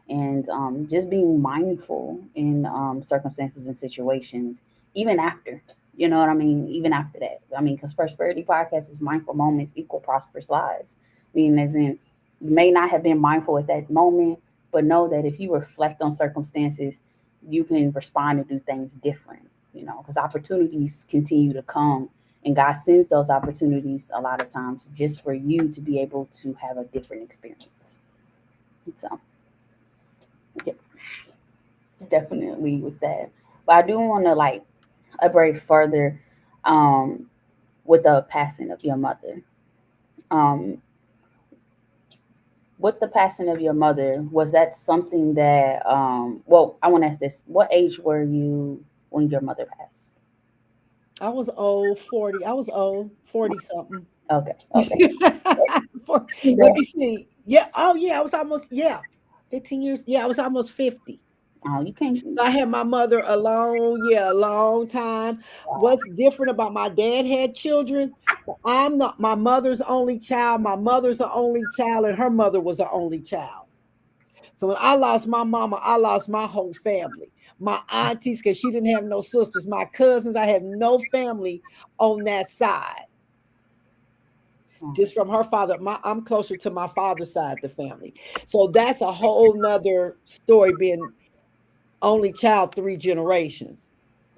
and just being mindful in circumstances and situations, even after. You know what I mean? Even after that. I mean, because Prosperity Podcast is mindful moments equal prosperous lives. I mean, as in, you may not have been mindful at that moment, but know that if you reflect on circumstances, you can respond and do things different, because opportunities continue to come and God sends those opportunities a lot of times just for you to be able to have a different experience. So, yeah, definitely with that. But I do want to like elaborate further um, with the passing of your mother. Um, with the passing of your mother, was that something that, well, I want to ask this. What age were you when your mother passed? I was old, 40. I was old, 40 something. Okay, okay. Let me see. Yeah. Oh, yeah. I was almost, yeah. 15 years. Yeah. I was almost 50. Oh, you can't. So I had my mother a long time. What's different about my dad had children? I'm not my mother's only child. My mother's the only child, and her mother was the only child. So when I lost my mama, I lost my whole family. My aunties, because she didn't have no sisters. My cousins, I have no family on that side. Oh, Just from her father. I'm closer to my father's side of the family. So that's a whole nother story, being only child 3 generations.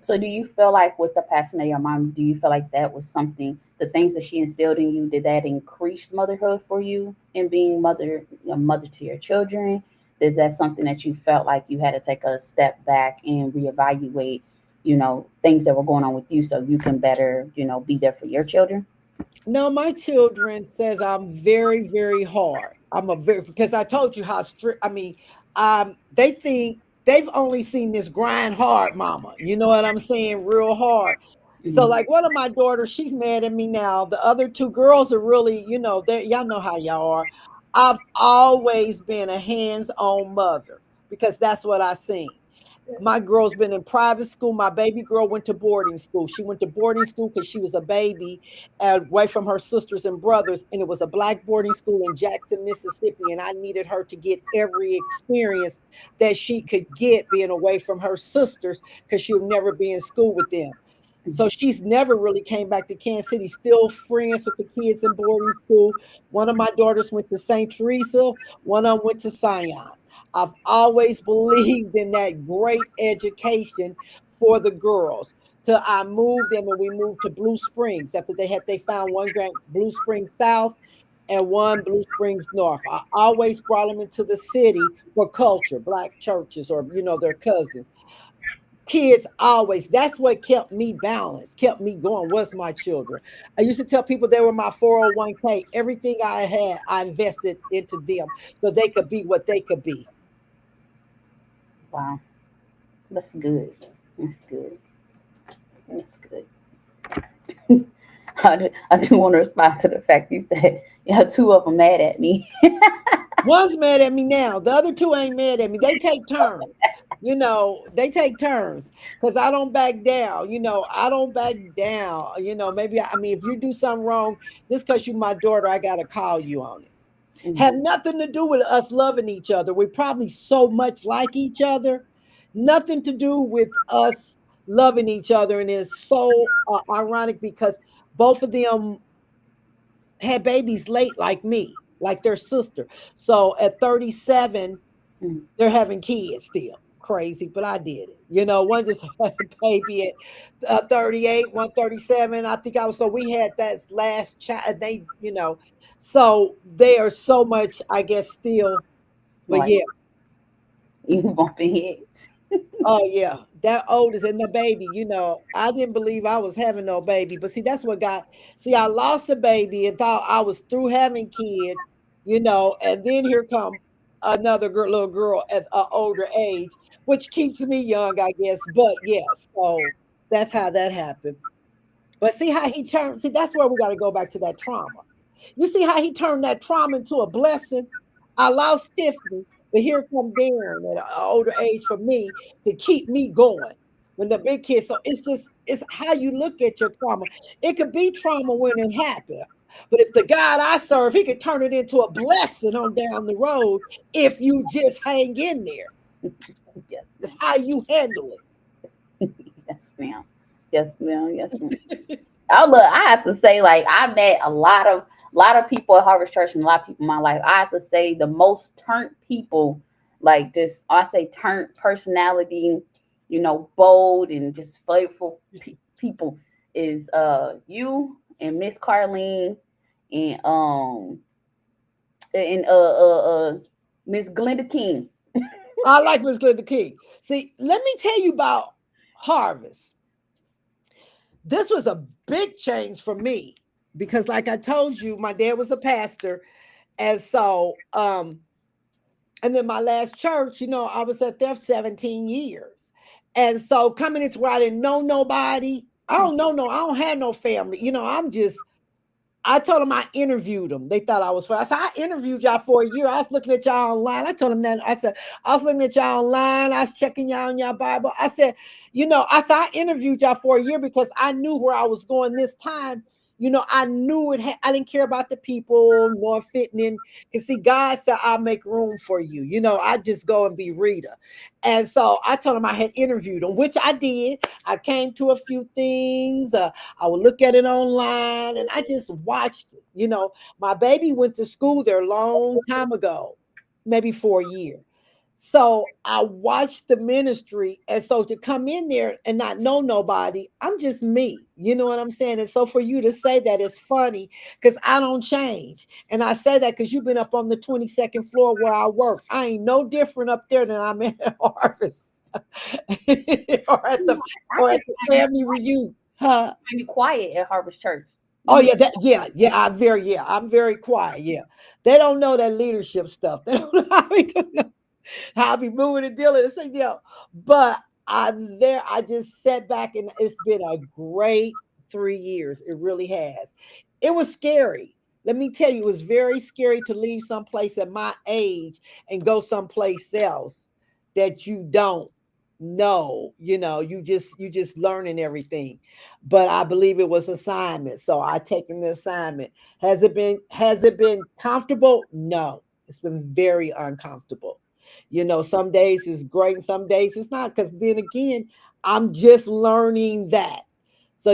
so do you feel like with the passing of your mom, do you feel like that was something, the things that she instilled in you, did that increase motherhood for you in being a mother to your children? Is that something that you felt like you had to take a step back and reevaluate, things that were going on with you so you can better, be there for your children? No, my children says I'm very, very hard. I'm a very, because I told you how strict. I mean, they think they've only seen this grind hard, mama. You know what I'm saying? Real hard. So, Mhm. like one of my daughters, she's mad at me now. The other two girls are really, they y'all know how y'all are. I've always been a hands-on mother because that's what I seen. My girl's been in private school. My baby girl went to boarding school. She went to boarding school because she was a baby away from her sisters and brothers. And it was a black boarding school in Jackson, Mississippi. And I needed her to get every experience that she could get being away from her sisters because she would never be in school with them. So she's never really came back to Kansas City, still friends with the kids in boarding school. One of my daughters went to St. Teresa, one of them went to Sion. I've always believed in that great education for the girls. Till I moved them and we moved to Blue Springs after they found one grant Blue Springs South and one Blue Springs North. I always brought them into the city for culture, black churches or their cousins. Kids always, that's what kept me balanced, kept me going, was my children. I used to tell people they were my 401k. Everything I had, I invested into them so they could be what they could be. Wow, that's good. That's good. That's good. I do want to respond to the fact you said, yeah, two of them mad at me. One's mad at me now. The other two ain't mad at me. They take turns. They take turns because I don't back down. I don't back down. Maybe I mean, if you do something wrong, just because you my daughter, I gotta call you on it. Have Mhm. nothing to do with us loving each other. We're probably so much like each other. Nothing to do with us loving each other, and it's so ironic because both of them had babies late like me, like their sister. So at 37, Mhm. they're having kids still. Crazy, but I did it. One just had a baby at 38, 137. I think I was, so we had that last child. So they are so much, I guess, still, but Like yeah. you bumping heads. Oh yeah, that oldest and the baby. I didn't believe I was having no baby, but see, that's what got. See, I lost a baby and thought I was through having kids. And then here come another little girl at an older age, which keeps me young, I guess. But yes, so that's how that happened. But see how he turned. See, that's where we got to go back to that trauma. You see how he turned that trauma into a blessing? I lost Tiffany, but here come Darren at an older age for me to keep me going when the big kids. So it's how you look at your trauma. It could be trauma when it happened. But if the God I serve, he could turn it into a blessing on down the road if you just hang in there. Yes, That's ma'am. how you handle it. Yes, ma'am. Yes, ma'am. Yes, ma'am. Oh look, I have to say, like I met a lot of people at Harvest Church and a lot of people in my life. I have to say the most turned people, like just I say turned personality, bold and just flavorful people is you and Miss Carlene and Miss Glenda King. I like Miss Glenda King. See, let me tell you about Harvest. This was a big change for me because, like I told you, my dad was a pastor. And so, and then my last church, I was at there 17 years. And so coming into where I didn't know nobody, I don't have no family. I told them I interviewed them. They thought I was funny. I said, I interviewed y'all for a year. I was looking at y'all online. I told them that. I said, I was looking at y'all online. I was checking y'all in y'all Bible. I said, I interviewed y'all for a year because I knew where I was going this time. I knew I didn't care about the people nor fitting in. Because see, God said, I'll make room for you. I just go and be Rita. And so I told him I had interviewed them, which I did. I came to a few things. I would look at it online and I just watched it. My baby went to school there a long time ago, maybe for a year. So I watched the ministry. And so to come in there and not know nobody, I'm just me. You know what I'm saying? And so for you to say that is funny because I don't change. And I say that because you've been up on the 22nd floor where I work. I ain't no different up there than I'm at Harvest or at the I or at just the find family reunion. Huh? you quiet at Harvest Church. Oh You be yeah, I'm very quiet. Yeah. They don't know that leadership stuff. They don't know how I be moving and dealing and say, yeah. But I'm there. I just sat back and it's been a great 3 years. It really has. It was scary. Let me tell you, it was very scary to leave someplace at my age and go someplace else that you don't. no, you just learning everything. But I believe it was assignment, so I taken the assignment. Has it been comfortable? No, it's been very uncomfortable. Some days it's great and some days it's not, because then again, I'm just learning that. So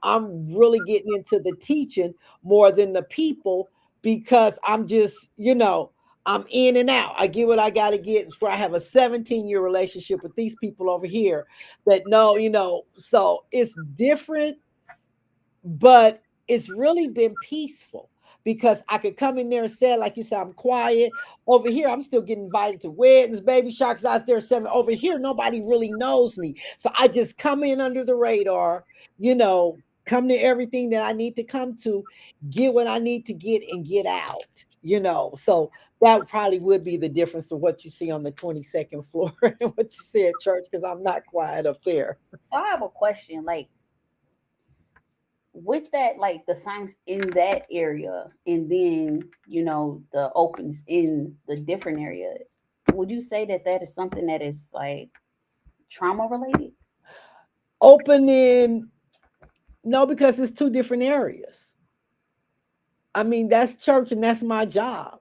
I'm really getting into the teaching more than the people, because I'm in and out. I get what I got to get. It's where I have a 17-year relationship with these people over here that know, so it's different, but it's really been peaceful, because I could come in there and say, like you said, I'm quiet. Over here, I'm still getting invited to weddings, baby showers. I was there 7. Over here, nobody really knows me. So I just come in under the radar, come to everything that I need to come to, get what I need to get, and get out. So that probably would be the difference of what you see on the 22nd floor and what you see at church, because I'm not quiet up there. So I have a question. Like, with that, like the signs in that area, and then the opens in the different area, would you say that that is something that is like trauma related? Opening, no, because it's two different areas. I mean, that's church and that's my job.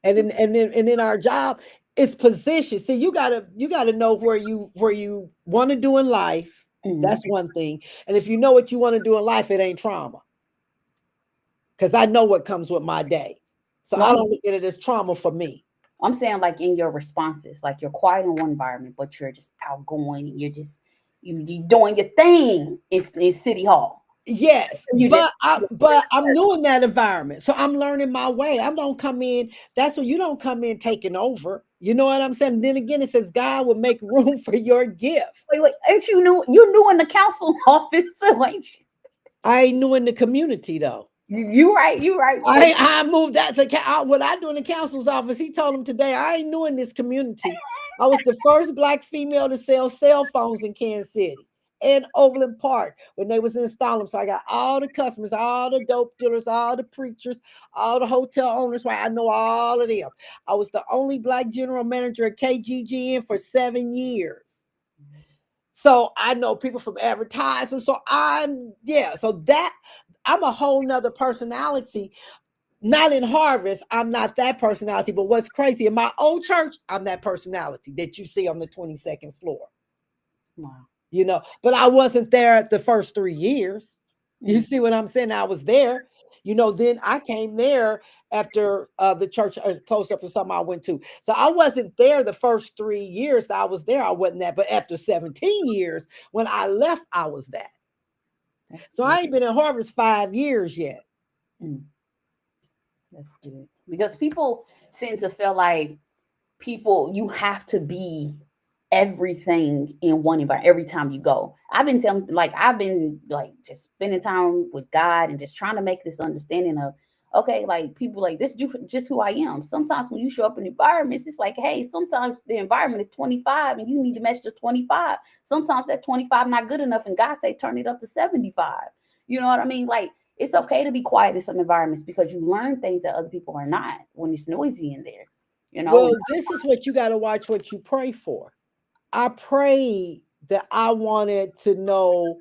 And then our job is position. See, you gotta know where you want to do in life. Mhm. That's one thing. And if you know what you want to do in life, it ain't trauma. Because I know what comes with my day. So No, I don't look at it as trauma for me. I'm saying like in your responses, like you're quiet in one environment, but you're just outgoing. And you're just you doing your thing in City Hall. Yes, You just but I'm new in that environment, so I'm learning my way. I don't come in. That's what you don't come in taking over. You know what I'm saying? Then again, it says God will make room for your gift. wait, ain't you new? You new in the council office, so ain't you? I ain't new in the community though. You right, you right. I moved out to what I do in the council's office. He told him today, I ain't new in this community. I was the first black female to sell cell phones in Kansas City and Overland Park when they was installing them. So I got all the customers, all the dope dealers, all the preachers, all the hotel owners. Right, I know all of them. I was the only black general manager at KGGN for 7 years. So I know people from advertising. So I'm a whole nother personality. Not in Harvest, I'm not that personality. But what's crazy, in my old church, I'm that personality that you see on the 22nd floor. Wow. But I wasn't there the first 3 years. You Mm. see what I'm saying? I was there. Then I came there after the church closed up, and something I went to. So I wasn't there the first 3 years that I was there. I wasn't that. But after 17 years, when I left, I was that. That's So I good. ain't been in Harvest 5 years yet. Mm, that's good. Because people tend to feel like people you have to be everything in one environment every time you go. I've been like just spending time with God and just trying to make this understanding of okay, like people like this just who I am. Sometimes when you show up in environments, it's like, hey, sometimes the environment is 25 and you need to match the 25. Sometimes that 25 not good enough and God say turn it up to 75. You know what I mean? Like it's okay to be quiet in some environments because you learn things that other people are not when it's noisy in there. You know, Well, this is what you got to watch what you pray for. I prayed that I wanted to know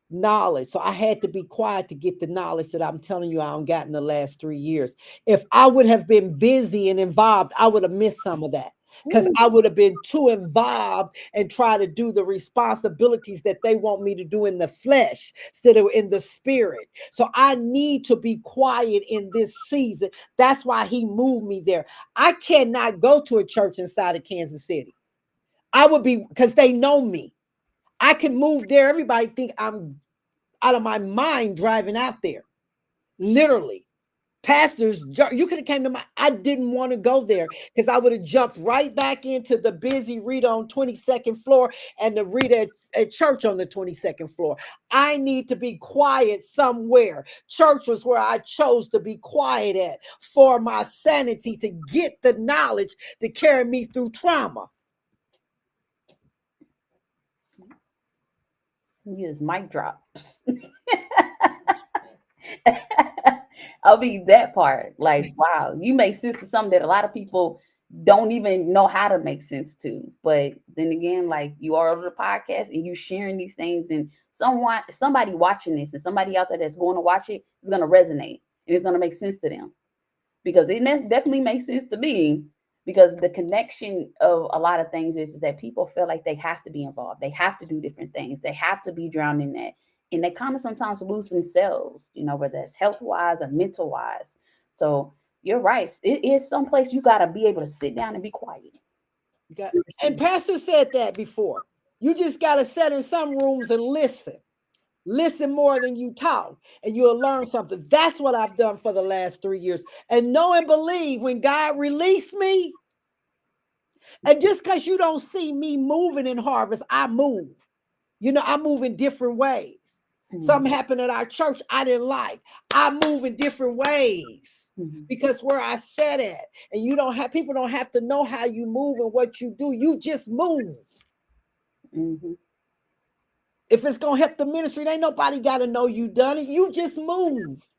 knowledge. So I had to be quiet to get the knowledge that I'm telling you I don't got in the last 3 years. If I would have been busy and involved, I would have missed some of that, because ooh, I would have been too involved and try to do the responsibilities that they want me to do in the flesh instead of in the spirit. So I need to be quiet in this season. That's why he moved me there. I cannot go to a church inside of Kansas City. I would be, because they know me. I can move there. Everybody think I'm out of my mind driving out there. Literally. Pastors, you could have came to my, I didn't want to go there because I would have jumped right back into the busy Rita on 22nd floor and the Rita at church on the 22nd floor. I need to be quiet somewhere. Church was where I chose to be quiet at for my sanity, to get the knowledge to carry me through trauma. use mic drops. I'll be that part. Like, wow, you make sense to something that a lot of people don't even know how to make sense to. But then again, like you are on the podcast and you sharing these things, and somebody watching this and somebody out there that's going to watch it is going to resonate and it's going to make sense to them, because it definitely makes sense to me. Because the connection of a lot of things is that people feel like they have to be involved, they have to do different things, they have to be drowned in that, and they kind of sometimes lose themselves, whether it's health wise or mental wise. So you're right, it is someplace you got to be able to sit down and be quiet. You got, and Pastor said that before. You just got to sit in some rooms and listen. Listen more than you talk, and you'll learn something. That's what I've done for the last 3 years. And know and believe when God released me, and just because you don't see me moving in harvest, I move. I move in different ways. Mhm. Something happened at our church I didn't like. I move in different ways Mhm. because where I sat at, and you don't have people don't have to know how you move and what you do. You just move. Mhm. If it's gonna help the ministry, ain't nobody got to know you done it. You just move.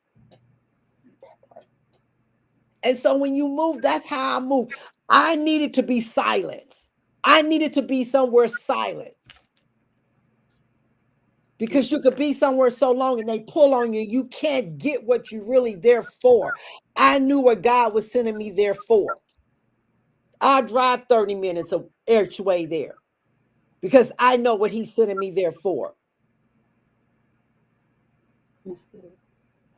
And so when you move, that's how I move. I needed to be silent. I needed to be somewhere silent because you could be somewhere so long and they pull on you, you can't get what you really there for. I knew what God was sending me there for. I drive 30 minutes of each way there because I know what He's sending me there for. That's good.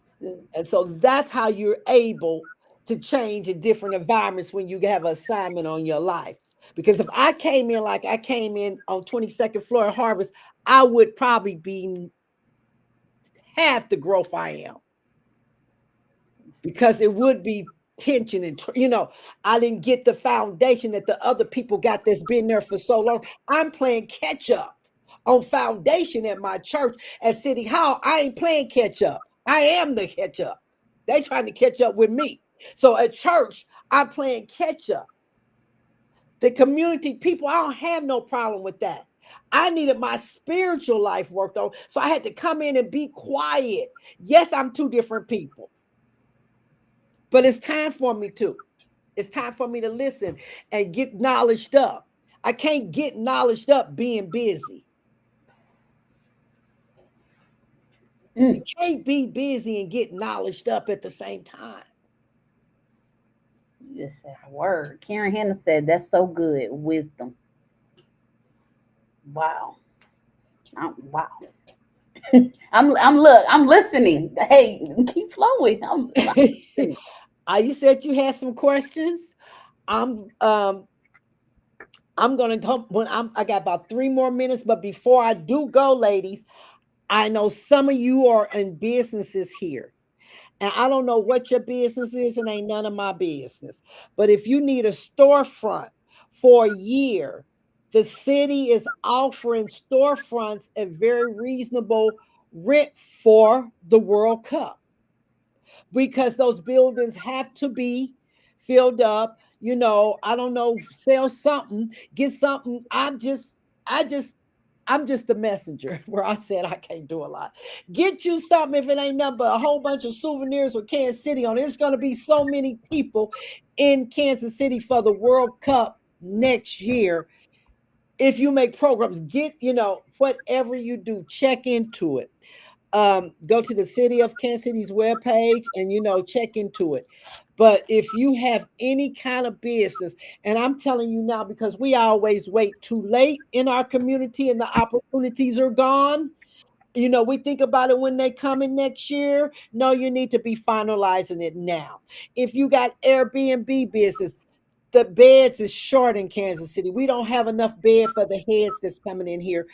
That's good. And so that's how you're able to change in different environments when you have an assignment on your life. Because if I came in like I came in on 22nd floor at Harvest, I would probably be half the growth I am, because it would be tension and I didn't get the foundation that the other people got that's been there for so long. I'm playing catch up on foundation at my church at City Hall. I ain't playing catch up. I am the catch up. They trying to catch up with me. So at church, I'm playing catch up. The community people, I don't have no problem with that. I needed my spiritual life worked on. So I had to come in and be quiet. Yes, I'm two different people, but it's time for me to. It's time for me to listen and get knowledged up. I can't get knowledged up being busy. You Mm. can't be busy and get knowledged up at the same time. You just said a word. Karen Hannah said that's so good. Wisdom. Wow. Wow. I'm listening. Hey, keep flowing. I'm listening. You said you had some questions. I'm um I'm gonna come when I got about 3 more minutes, but before I do go, ladies, I know some of you are in businesses here. And I don't know what your business is, and ain't none of my business. But if you need a storefront for a year, the city is offering storefronts at very reasonable rent for the World Cup, because those buildings have to be filled up. I don't know, sell something, get something. I just I'm just the messenger where I said I can't do a lot. Get you something if it ain't nothing but a whole bunch of souvenirs with Kansas City on it. There's going to be so many people in Kansas City for the World Cup next year. If you make programs, whatever you do, check into it. Go to the city of Kansas City's webpage and check into it. But if you have any kind of business, and I'm telling you now, because we always wait too late in our community and the opportunities are gone. We think about it when they come in next year. No, you need to be finalizing it now. If you got Airbnb business, the beds is short in Kansas City. We don't have enough bed for the heads that's coming in here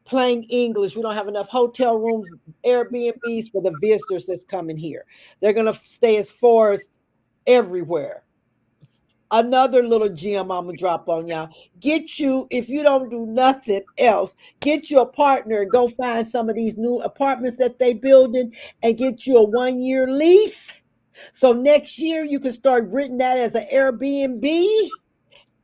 playing English. We don't have enough hotel rooms, Airbnbs for the visitors that's coming here. They're going to stay as far as everywhere. Another little gem I'm going to drop on y'all. Get you, if you don't do nothing else, get you a partner and go find some of these new apartments that they building and get you a 1 year lease. So next year you can start renting that as an Airbnb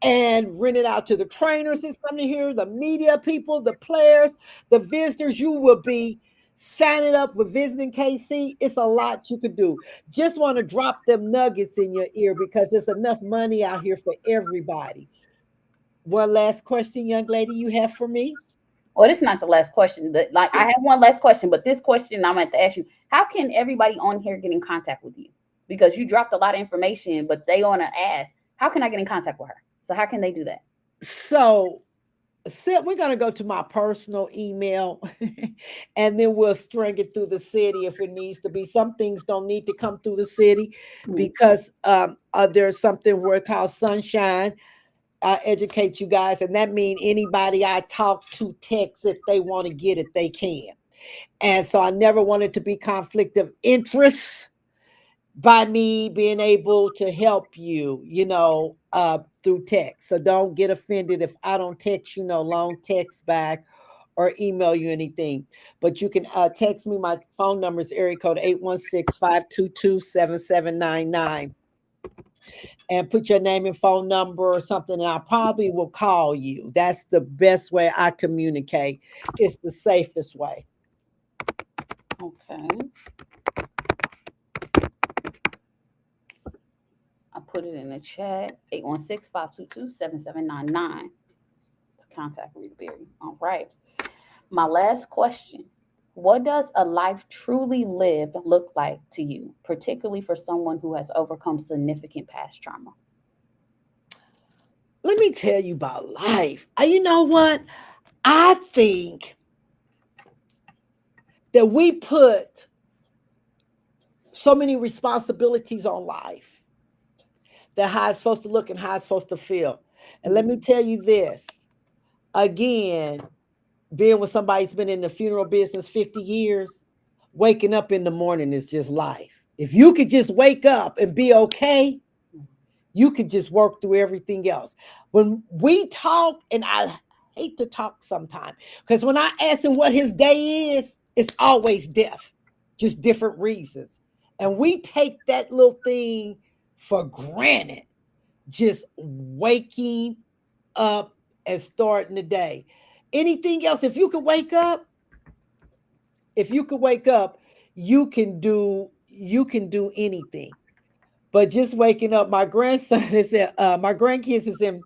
and rent it out to the trainers that's coming here, the media people, the players, the visitors. You will be signing up for visiting KC. It's a lot you could do. Just want to drop them nuggets in your ear because there's enough money out here for everybody. One last question, young lady, you have for me? Well, this is not the last question. Like I have one last question, but this question I'm going to ask you: how can everybody on here get in contact with you? Because you dropped a lot of information, but they want to ask, how can I get in contact with her? So how can they do that? So, we're going to go to my personal email and then we'll string it through the city if it needs to be. Some things don't need to come through the city Mm, because there's something where it called Sunshine. I educate you guys, and that means anybody I talk to text if they want to get it, they can. And so I never wanted to be conflict of interest by me being able to help you, through text. So don't get offended if I don't text you no long text back or email you anything. But you can text me. My phone number is area code 816-522-7799, and put your name and phone number or something, and I probably will call you. That's the best way I communicate. It's the safest way. okay. I put it in the chat. 816-522-7799 to contact Rita Berry. All right. My last question. What does a life truly lived look like to you, particularly for someone who has overcome significant past trauma? Let me tell you about life. You know what? I think that we put so many responsibilities on life, that how it's supposed to look and how it's supposed to feel. And let me Mhm. tell you this again, being with somebody who's been in the funeral business 50 years, waking up in the morning is just life. If you could just wake up and be okay, you could just work through everything else. When we talk, and I hate to talk sometimes, because when I ask him what his day is, it's always death, just different reasons. And we take that little thing for granted, just waking up and starting the day. Anything else, if you could wake up, you can do anything. But just waking up, my grandson is my grandkids is in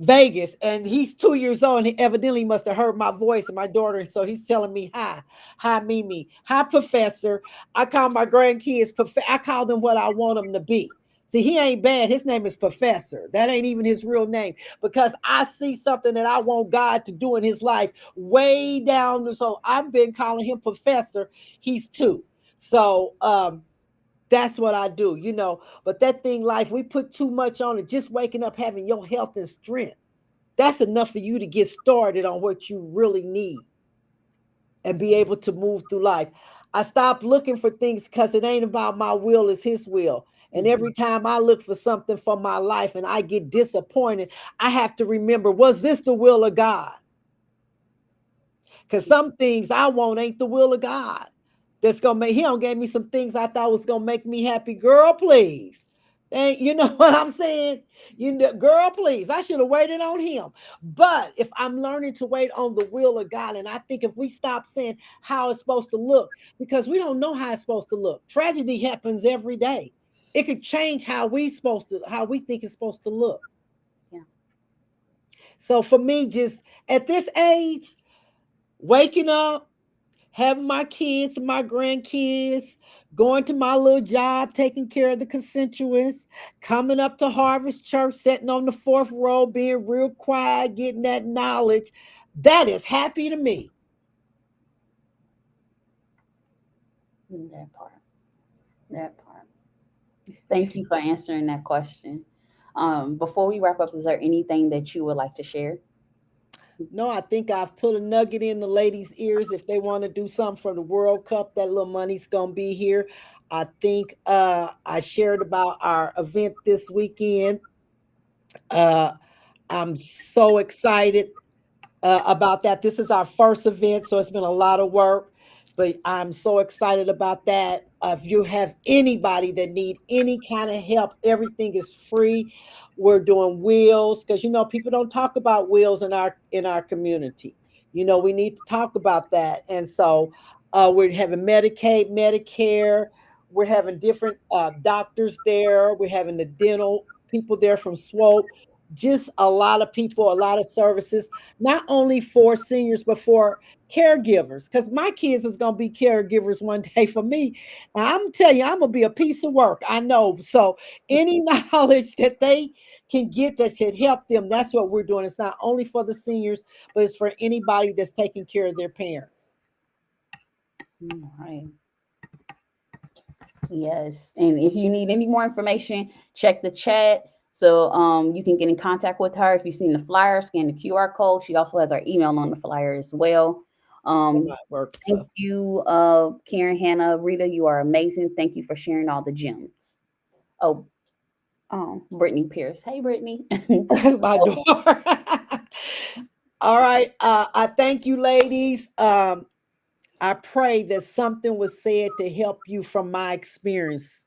Vegas, and he's 2 years old, and he evidently must have heard my voice and my daughter, so he's telling me hi Mimi, hi Professor. I call my grandkids I call them what I want them to be. See, he ain't bad. His name is Professor. That ain't even his real name, because I see something that I want God to do in his life way down. So I've been calling him Professor. He's two. So that's what I do, But that thing, life, we put too much on it. Just waking up, having your health and strength, that's enough for you to get started on what you really need and be able to move through life. I stopped looking for things because it ain't about my will, it's his will. And Mhm. every time I look for something for my life and I get disappointed, I have to remember, was this the will of God? Because some things I want ain't the will of God. That's gonna make He don't gave me some things I thought was gonna make me happy. Girl, please. Ain't you know what I'm saying? Girl, please. I should have waited on him. But if I'm learning to wait on the will of God, and I think if we stop saying how it's supposed to look, because we don't know how it's supposed to look. Tragedy happens every day. It could change how we think it's supposed to look. Yeah. So for me, just at this age, waking up, having my kids and my grandkids, going to my little job, taking care of the constituents, coming up to Harvest Church, sitting on the fourth row, being real quiet, getting that knowledge. That is happy to me. That part. That part. Thank you for answering that question. Before we wrap up, is there anything that you would like to share? No, I think I've put a nugget in the ladies' ears. If they want to do something for the World Cup, that little money's gonna be here. I think I shared about our event this weekend. Uh, I'm so excited about that. This is our first event, so it's been a lot of work, but I'm so excited about that. If you have anybody that need any kind of help, everything is free. We're doing wheels because people don't talk about wheels in our community. We need to talk about that, and so We're having Medicaid, Medicare. We're having different doctors there. We're having the dental people there from Swope. Just a lot of people, a lot of services, not only for seniors, but for caregivers. Because my kids is going to be caregivers one day for me. And I'm telling you, I'm going to be a piece of work. I know. So any knowledge that they can get that could help them, that's what we're doing. It's not only for the seniors, but it's for anybody that's taking care of their parents. All right. Yes. And if you need any more information, check the chat. So you can get in contact with her. If you've seen the flyer, scan the QR code. She also has our email on the flyer as well. That Um, might work. thank So you, Karen, Hannah, Rita. You are amazing. Thank you for sharing all the gems. Oh, Brittany Pierce. Hey, Brittany. that's my door. All right. I thank you, ladies. I pray that something was said to help you from my experience.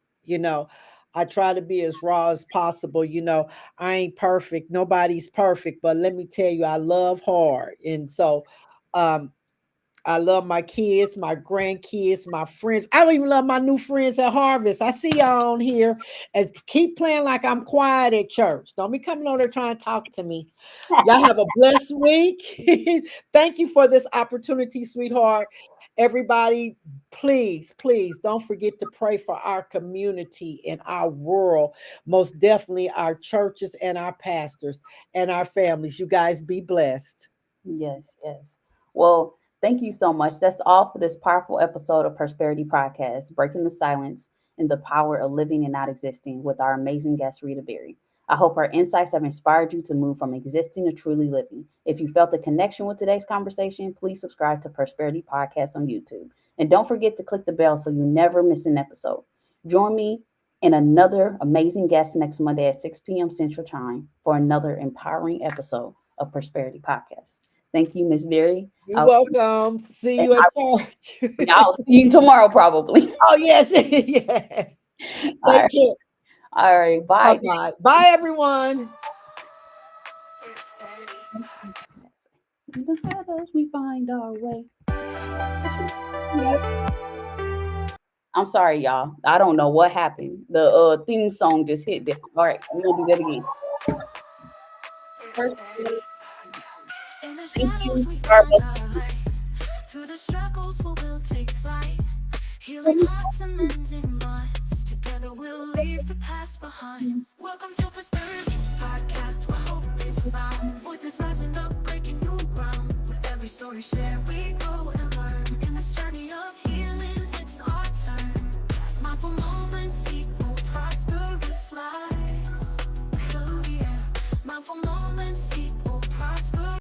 I try to be as raw as possible. I ain't perfect. Nobody's perfect. But let me tell you, I love hard. And so um, I love my kids, my grandkids, my friends. I even love my new friends at Harvest. I see y'all on here and keep playing like I'm quiet at church. Don't be coming over there trying to talk to me. Y'all have a blessed week. Thank you for this opportunity, sweetheart. Everybody, please, please don't forget to pray for our community and our world. Most definitely our churches and our pastors and our families. You guys be blessed. Yes, yes. Well, thank you so much. That's all for this powerful episode of Prosperity Podcast, Breaking the Silence and the Power of Living and Not Existing with our amazing guest, Rita Berry. I hope our insights have inspired you to move from existing to truly living. If you felt a connection with today's conversation, please subscribe to Prosperity Podcast on YouTube. And don't forget to click the bell so you never miss an episode. Join me and another amazing guest next Monday at 6 p.m. Central Time for another empowering episode of Prosperity Podcast. Thank you, Miss Berry. You're welcome. See you at church. I'll see you tomorrow, probably. Oh, yes. Yes. All Take right. care. All right. Bye Bye. bye. Bye, everyone. In the shadows, we find our way. I'm sorry, y'all. I don't know what happened. The theme song just hit different. All right, we're gonna do that again. First, In the thank shadows you. we find our light. Through the struggles we will take flight. Healing hearts and mending minds. Together we'll leave the past behind. Welcome to Prosperity Podcast, where hope is found. Voices rising up, breaking new ground. With every story shared, we grow and learn. In this journey of healing, it's our turn. Mindful moments equal prosperous life.